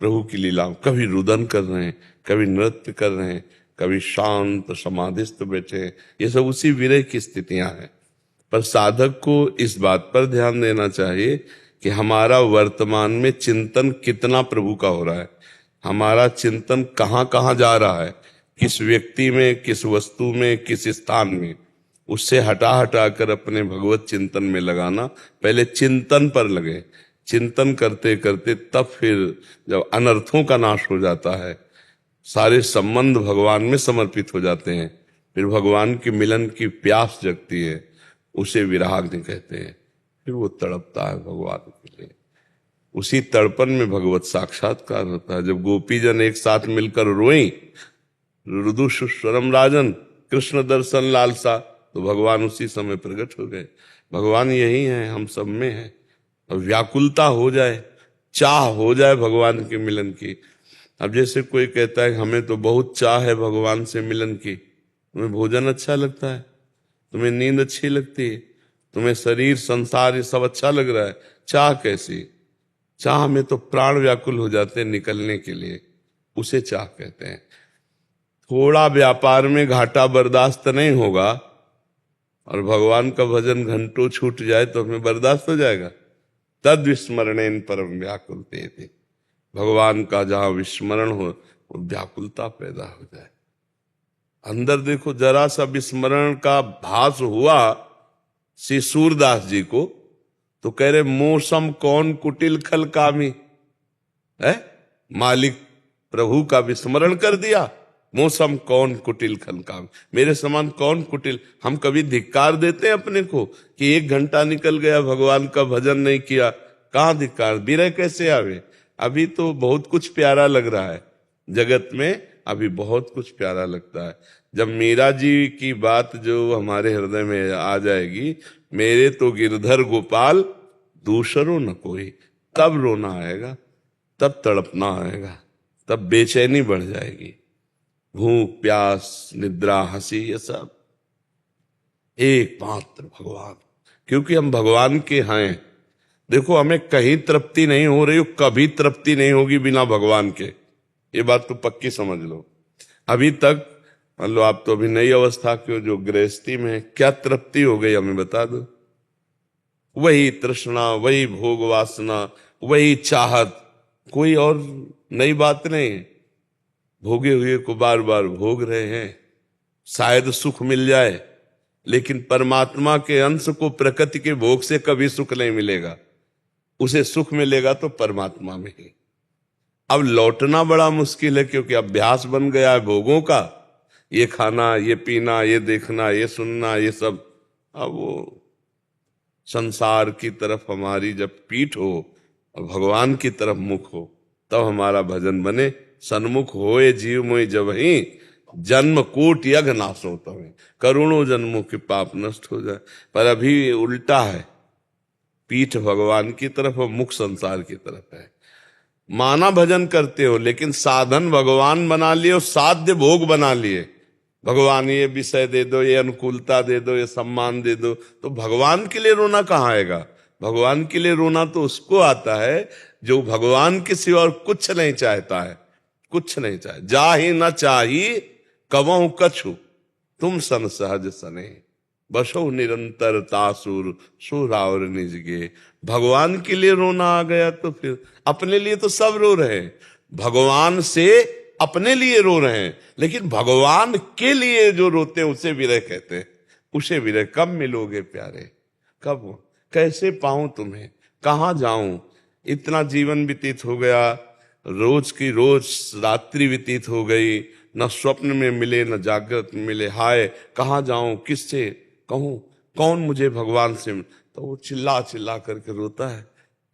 प्रभु की लीलाओं, कभी रुदन कर रहे हैं, कभी नृत्य कर रहे हैं, कभी शांत समाधिस्थ बैठे हैं। ये सब उसी विरह की स्थितियां हैं। पर साधक को इस बात पर ध्यान देना चाहिए कि हमारा वर्तमान में चिंतन कितना प्रभु का हो रहा है, हमारा चिंतन कहाँ कहाँ जा रहा है, किस व्यक्ति में, किस वस्तु में, किस स्थान में। उससे हटा हटा कर अपने भगवत चिंतन में लगाना। पहले चिंतन पर लगे, चिंतन करते करते तब फिर जब अनर्थों का नाश हो जाता है, सारे संबंध भगवान में समर्पित हो जाते हैं, फिर भगवान के मिलन की प्यास जगती है, उसे विराग कहते हैं। फिर वो तड़पता है भगवान के लिए, उसी तड़पन में भगवत साक्षात्कार होता है। जब गोपीजन एक साथ मिलकर रोई, रुदु सुस्वरम राजन, कृष्ण दर्शन लालसा, तो भगवान उसी समय प्रकट हो गए। भगवान यही है, हम सब में है। और व्याकुलता हो जाए, चाह हो जाए भगवान के मिलन की। अब जैसे कोई कहता है हमें तो बहुत चाह है भगवान से मिलन की, तुम्हें भोजन अच्छा लगता है, तुम्हें नींद अच्छी लगती है, तुम्हें शरीर संसार ये सब अच्छा लग रहा है, चाह कैसी? चाह में तो प्राण व्याकुल हो जाते हैं निकलने के लिए, उसे चाह कहते हैं। थोड़ा व्यापार में घाटा बर्दाश्त नहीं होगा और भगवान का भजन घंटों छूट जाए तो हमें बर्दाश्त हो जाएगा। तद विस्मरणेन परम व्याकुलते थे, भगवान का जहां विस्मरण हो वो व्याकुलता पैदा हो जाए। अंदर देखो, जरा सा विस्मरण का भास हुआ श्री सूरदास जी को तो कह रहे मौसम कौन कुटिल खल कामी है, मालिक प्रभु का विस्मरण कर दिया, मौसम कौन कुटिल खल कामी, मेरे समान कौन कुटिल। हम कभी धिक्कार देते हैं अपने को कि 1 घंटा निकल गया भगवान का भजन नहीं किया, कहां धिक्कार, विरह कैसे आवे। अभी तो बहुत कुछ प्यारा लग रहा है जगत में, अभी बहुत कुछ प्यारा लगता है। जब मीरा जी की बात जो हमारे हृदय में आ जाएगी, मेरे तो गिरधर गोपाल दूसरों न कोई, तब रोना आएगा, तब तड़पना आएगा, तब बेचैनी बढ़ जाएगी। भूख प्यास निद्रा हंसी ये सब एकमात्र भगवान, क्योंकि हम भगवान के हैं। देखो, हमें कहीं तृप्ति नहीं हो रही, कभी तृप्ति नहीं होगी बिना भगवान के, ये बात तो पक्की समझ लो। अभी तक मान लो आप तो अभी नई अवस्था के हो, जो गृहस्थी में क्या तृप्ति हो गई हमें बता दो। वही तृष्णा, वही भोग वासना, वही चाहत, कोई और नई बात नहीं। भोगे हुए को बार बार भोग रहे हैं, शायद सुख मिल जाए, लेकिन परमात्मा के अंश को प्रकृति के भोग से कभी सुख नहीं मिलेगा। उसे सुख मिलेगा तो परमात्मा में ही। अब लौटना बड़ा मुश्किल है, क्योंकि अभ्यास बन गया है भोगों का, ये खाना, ये पीना, ये देखना, ये सुनना, ये सब। अब वो संसार की तरफ हमारी जब पीठ हो और भगवान की तरफ मुख हो, तब हमारा भजन बने। सन्मुख होए जीव मोय जब ही, जन्म कोट यज्ञ नाश होता है, करोड़ों जन्मों के पाप नष्ट हो जाए। पर अभी उल्टा है, पीठ भगवान की तरफ और मुख संसार की तरफ है। माना भजन करते हो, लेकिन साधन भगवान बना लिए और साध्य भोग बना लिए। भगवान ये विषय दे दो, ये अनुकूलता दे दो, ये सम्मान दे दो, तो भगवान के लिए रोना कहाँ आएगा। भगवान के लिए रोना तो उसको आता है जो भगवान के सिवा और कुछ नहीं चाहता है, कुछ नहीं चाहे। जा ही न चाही कवहु कछु, तुम सन सहज सने, बसो निरंतर तासुर सुरावर निजगे। भगवान के लिए रोना आ गया तो फिर अपने लिए तो सब रो रहे हैं, भगवान से अपने लिए रो रहे हैं, लेकिन भगवान के लिए जो रोते हैं उसे विरह कहते हैं। उसे विरह कब मिलोगे प्यारे, कब, कैसे पाऊं तुम्हें, कहां जाऊं। इतना जीवन व्यतीत हो गया, रोज की रोज रात्रि व्यतीत हो गई, न स्वप्न में मिले न जागृत में मिले। हाय कहाँ जाऊं, किससे कहूं, कौन मुझे भगवान से। तो वो चिल्ला चिल्ला करके रोता है।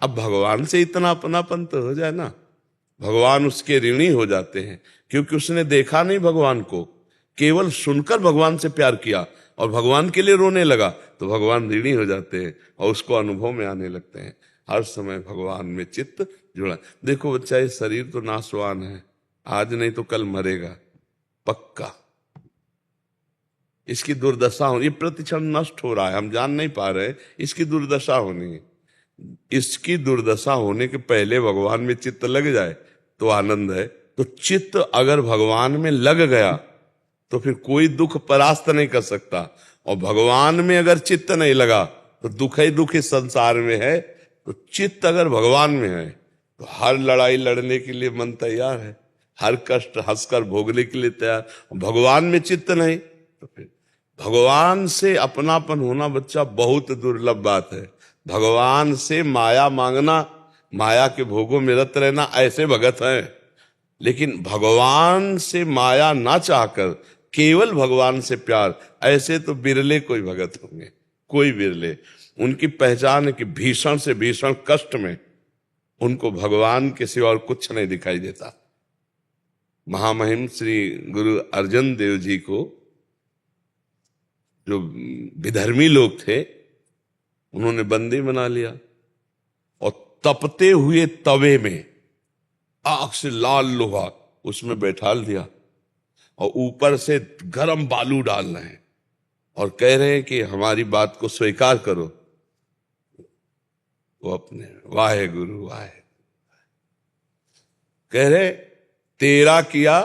अब भगवान से इतना अपनापन तो हो जाए ना, भगवान उसके ऋणी हो जाते हैं, क्योंकि उसने देखा नहीं भगवान को, केवल सुनकर भगवान से प्यार किया और भगवान के लिए रोने लगा, तो भगवान ऋणी हो जाते हैं और उसको अनुभव में आने लगते हैं। हर समय भगवान में चित्त जुड़ा। देखो बच्चा, ये शरीर तो नाशवान है, आज नहीं तो कल मरेगा पक्का। इसकी दुर्दशा होनी, ये प्रतिक्षण नष्ट हो रहा है, हम जान नहीं पा रहे, इसकी दुर्दशा होनी है। इसकी दुर्दशा होने के पहले भगवान में चित्त लग जाए तो आनंद है। तो चित्त अगर भगवान में लग गया तो फिर कोई दुख परास्त नहीं कर सकता, और भगवान में अगर चित्त नहीं लगा तो दुख ही दुख इस संसार में है। तो चित्त अगर भगवान में है तो हर लड़ाई लड़ने के लिए मन तैयार है, हर कष्ट हंसकर भोगने के लिए तैयार। भगवान में चित्त नहीं तो फिर भगवान से अपनापन होना बच्चा बहुत दुर्लभ बात है। भगवान से माया मांगना, माया के भोगों में रत रहना, ऐसे भगत हैं। लेकिन भगवान से माया ना चाहकर केवल भगवान से प्यार, ऐसे तो बिरले कोई भगत होंगे, कोई बिरले। उनकी पहचान है कि भीषण से भीषण कष्ट में उनको भगवान के सिवा और कुछ नहीं दिखाई देता। महामहिम श्री गुरु अर्जन देव जी को जो विधर्मी लोग थे उन्होंने बंदी बना लिया और तपते हुए तवे में आग से लाल लोहा उसमें बैठाल दिया और ऊपर से गरम बालू डाल रहे हैं और कह रहे हैं कि हमारी बात को स्वीकार करो। वो अपने वाहे गुरु वाहे कह रहे तेरा किया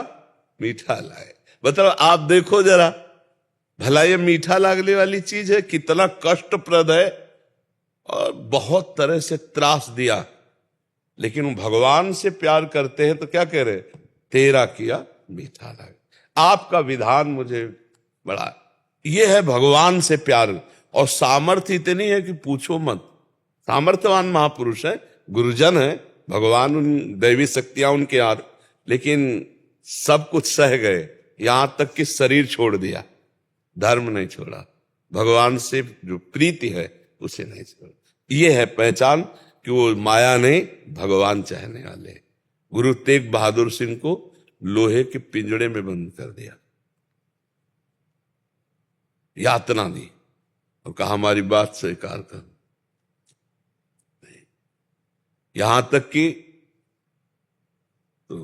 मीठा लाए। मतलब आप देखो जरा, भला ये मीठा लागने वाली चीज है, कितना कष्टप्रद है और बहुत तरह से त्रास दिया। लेकिन वो भगवान से प्यार करते हैं तो क्या कह रहे, तेरा किया मीठा लागे। आपका विधान मुझे बड़ा, ये है भगवान से प्यार। और सामर्थ्य इतनी है कि पूछो मत। सामर्थ्यवान महापुरुष है, गुरुजन है, भगवान उन दैवी शक्तियां उनके हाथ, लेकिन सब कुछ सह गए, यहां तक कि शरीर छोड़ दिया, धर्म नहीं छोड़ा, भगवान से जो प्रीति है उसे नहीं छोड़ा। ये है पहचान कि वो माया नहीं, भगवान चाहने वाले। गुरु तेग बहादुर सिंह को लोहे के पिंजड़े में बंद कर दिया, यातना दी और कहा हमारी बात स्वीकार कर। यहां तक कि तो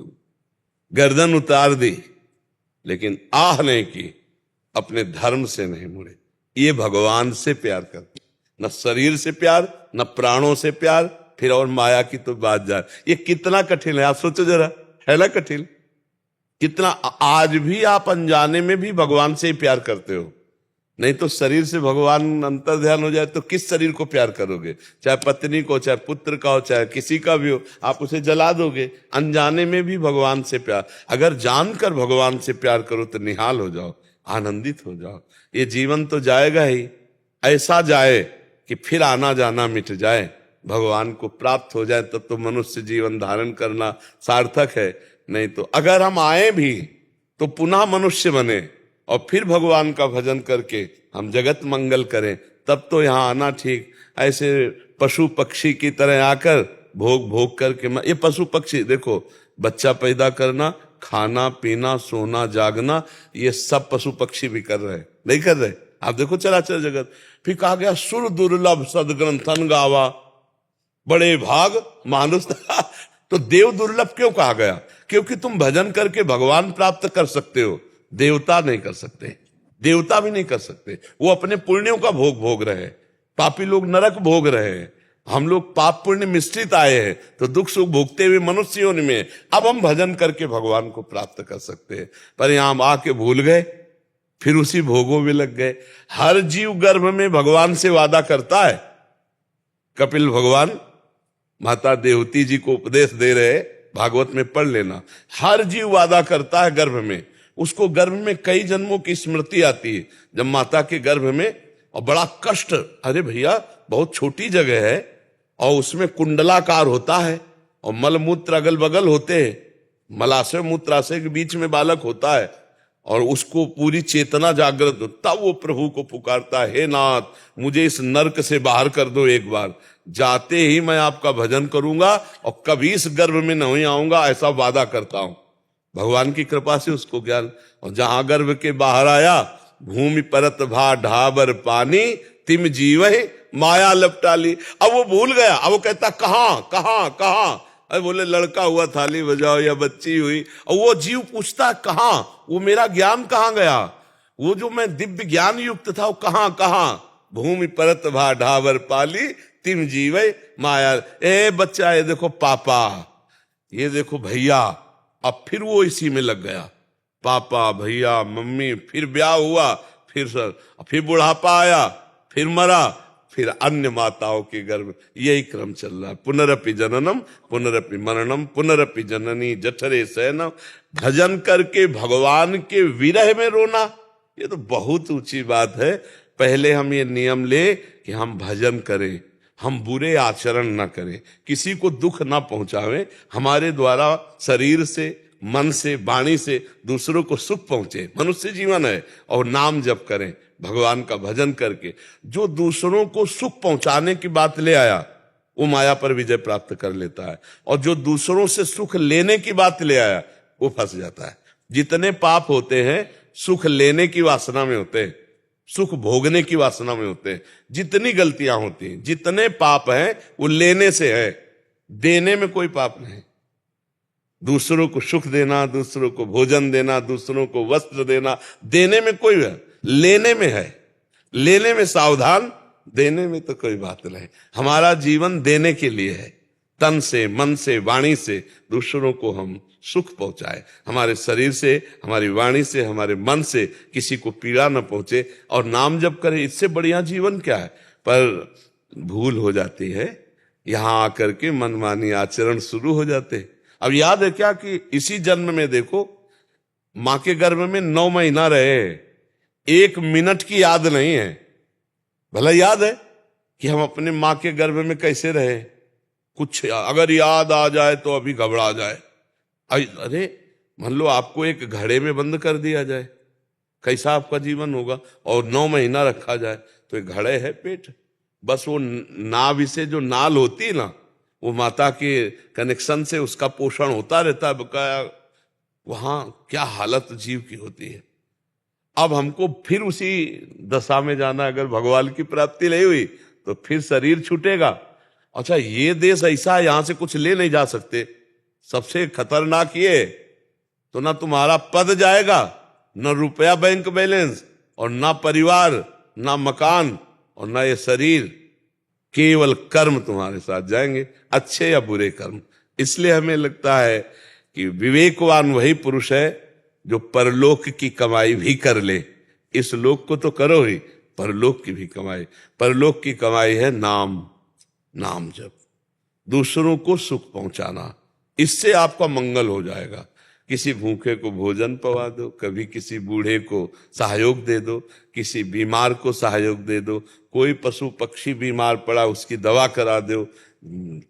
गर्दन उतार दी, लेकिन आह नहीं की, अपने धर्म से नहीं मुड़े। ये भगवान से प्यार करते, न शरीर से प्यार, न प्राणों से प्यार, फिर और माया की तो बात जाए। ये कितना कठिन है, आप सोचो जरा, है ना कठिन कितना। आज भी आप अनजाने में भी भगवान से ही प्यार करते हो, नहीं तो शरीर से भगवान अंतर ध्यान हो जाए तो किस शरीर को प्यार करोगे? चाहे पत्नी को, चाहे पुत्र का हो, चाहे किसी का भी हो, आप उसे जला दोगे। अनजाने में भी भगवान से प्यार, अगर जानकर भगवान से प्यार करो तो निहाल हो जाओ, आनंदित हो जाओ। ये जीवन तो जाएगा ही, ऐसा जाए कि फिर आना जाना मिट जाए, भगवान को प्राप्त हो जाए, तब तो मनुष्य जीवन धारण करना सार्थक है। नहीं तो अगर हम आए भी तो पुनः मनुष्य बने और फिर भगवान का भजन करके हम जगत मंगल करें, तब तो यहाँ आना ठीक। ऐसे पशु पक्षी की तरह आकर भोग भोग करके, ये पशु पक्षी देखो, बच्चा पैदा करना, खाना पीना, सोना जागना, ये सब पशु पक्षी भी कर रहे, नहीं कर रहे? आप देखो चराचर जगत। फिर कहा गया सुर दुर्लभ सदग्रंथन गावा, बड़े भाग मानुष। तो देव दुर्लभ क्यों कहा गया? क्योंकि तुम भजन करके भगवान प्राप्त कर सकते हो, देवता नहीं कर सकते, देवता भी नहीं कर सकते। वो अपने पुण्यों का भोग भोग रहे हैं, पापी लोग नरक भोग रहे हैं, हम लोग पाप पुण्य मिश्रित आए हैं, तो दुख सुख भोगते हुए मनुष्य योनि में। अब हम भजन करके भगवान को प्राप्त कर सकते हैं, पर यहां हम आके भूल गए, फिर उसी भोगों में लग गए। हर जीव गर्भ में भगवान से वादा करता है। कपिल भगवान माता देवती जी को उपदेश दे रहे, भागवत में पढ़ लेना। हर जीव वादा करता है गर्भ में, उसको गर्भ में कई जन्मों की स्मृति आती है, जब माता के गर्भ में, और बड़ा कष्ट। अरे भैया बहुत छोटी जगह है और उसमें कुंडलाकार होता है और मलमूत्र अगल बगल होते हैं, मलाशय मूत्राशय के बीच में बालक होता है और उसको पूरी चेतना जागृत, तब वो प्रभु को पुकारता है, हे नाथ मुझे इस नरक से बाहर कर दो एक बार, जाते ही मैं आपका भजन करूंगा और कभी इस गर्भ में नहीं आऊंगा, ऐसा वादा करता हूं। भगवान की कृपा से उसको ज्ञान, और जहां गर्भ के बाहर आया, भूमि परत भा ढाबर पानी, तिम जीव माया लपटा ली। अब वो भूल गया, अब वो कहता कहां कहां कहां, अरे बोले लड़का हुआ थाली बजाओ या बच्ची हुई, और वो जीव पूछता कहां, वो मेरा ज्ञान कहां गया, वो जो मैं दिव्य ज्ञान युक्त था वो कहां कहां। भूमि परत भा ढावर पाली तिम जीवे माया। ए बच्चा, ये देखो पापा, ये देखो भैया। अब फिर वो इसी में लग गया, पापा भैया मम्मी, फिर ब्याह हुआ, फिर बुढ़ापा आया, फिर मरा, फिर अन्य माताओं के गर्भ। यही क्रम चल रहा है। पुनरपि जननम पुनरपि मरणम पुनरपि जननी जठरे शयनम। भजन करके भगवान के विरह में रोना, ये तो बहुत ऊंची बात है। पहले हम ये नियम ले कि हम भजन करें, हम बुरे आचरण ना करें, किसी को दुख ना पहुंचावें, हमारे द्वारा शरीर से, मन से, वाणी से दूसरों को सुख पहुंचे। मनुष्य जीवन है। और नाम जप करें, भगवान का भजन करके। जो दूसरों को सुख पहुंचाने की बात ले आया, वो माया पर विजय प्राप्त कर लेता है। और जो दूसरों से सुख लेने की बात ले आया, वो फंस जाता है। जितने पाप होते हैं सुख लेने की वासना में होते हैं, सुख भोगने की वासना में होते हैं। जितनी गलतियां होती हैं, जितने पाप हैं, वो लेने से है, देने में कोई पाप नहीं। दूसरों को सुख देना, दूसरों को भोजन देना, दूसरों को वस्त्र देना, देने में कोई है, लेने में है। लेने में सावधान, देने में तो कोई बात नहीं। हमारा जीवन देने के लिए है। तन से, मन से, वाणी से दूसरों को हम सुख पहुंचाए। हमारे शरीर से, हमारी वाणी से, हमारे मन से किसी को पीड़ा न पहुंचे। और नाम जप करें, इससे बढ़िया जीवन क्या है। पर भूल हो जाती है, यहां आकर के मनमानी आचरण शुरू हो जाते। अब याद है क्या कि इसी जन्म में देखो, मां के गर्भ में 9 महीना रहे, 1 मिनट की याद नहीं है। भला याद है कि हम अपने मां के गर्भ में कैसे रहे? कुछ अगर याद आ जाए तो अभी घबरा जाए। अरे मान लो आपको एक घड़े में बंद कर दिया जाए, कैसा आपका जीवन होगा? और 9 महीना रखा जाए तो एक घड़े है पेट, बस वो नाभि से जो नाल होती है ना, वो माता के कनेक्शन से उसका पोषण होता रहता है बकाया। वहां क्या हालत जीव की होती है। अब हमको फिर उसी दशा में जाना, अगर भगवान की प्राप्ति नहीं हुई तो फिर शरीर छूटेगा। अच्छा, ये देश ऐसा है, यहां से कुछ ले नहीं जा सकते। सबसे खतरनाक ये, तो ना तुम्हारा पद जाएगा, न रुपया बैंक बैलेंस, और ना परिवार, ना मकान, और ना ये शरीर। केवल कर्म तुम्हारे साथ जाएंगे, अच्छे या बुरे कर्म। इसलिए हमें लगता है कि विवेकवान वही पुरुष है जो परलोक की कमाई भी कर ले। इस लोक को तो करो ही, परलोक की भी कमाई। परलोक की कमाई है नाम, नाम जप, दूसरों को सुख पहुंचाना। इससे आपका मंगल हो जाएगा। किसी भूखे को भोजन पवा दो, कभी किसी बूढ़े को सहयोग दे दो, किसी बीमार को सहयोग दे दो, कोई पशु पक्षी बीमार पड़ा उसकी दवा करा दो।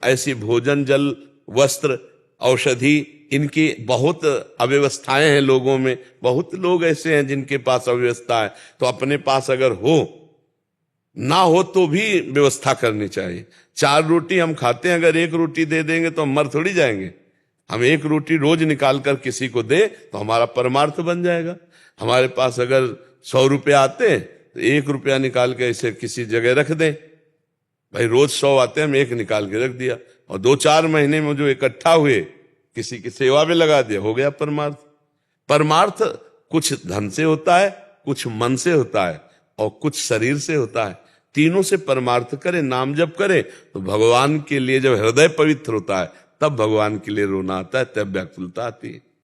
ऐसी भोजन, जल, वस्त्र, औषधि, इनकी बहुत अव्यवस्थाएं हैं लोगों में। बहुत लोग ऐसे हैं जिनके पास अव्यवस्था है। तो अपने पास अगर हो, ना हो तो भी व्यवस्था करनी चाहिए। 4 रोटी हम खाते हैं, अगर 1 रोटी दे देंगे तो हम मर थोड़ी जाएंगे। हम 1 रोटी रोज निकाल कर किसी को दे तो हमारा परमार्थ बन जाएगा। हमारे पास अगर 100 रुपये आते हैं तो 1 रुपया निकाल के ऐसे किसी जगह रख दें। भाई रोज 100 आते हैं, हम 1 निकाल के रख दिया, और 2-4 महीने में जो इकट्ठा हुए किसी की सेवा में लगा दिया, हो गया परमार्थ। परमार्थ कुछ धन से होता है, कुछ मन से होता है, और कुछ शरीर से होता है। तीनों से परमार्थ करें, नाम जप करें, तो भगवान के लिए जब हृदय पवित्र होता है तब भगवान के लिए रोना आता है, तब व्याकुलता आती है।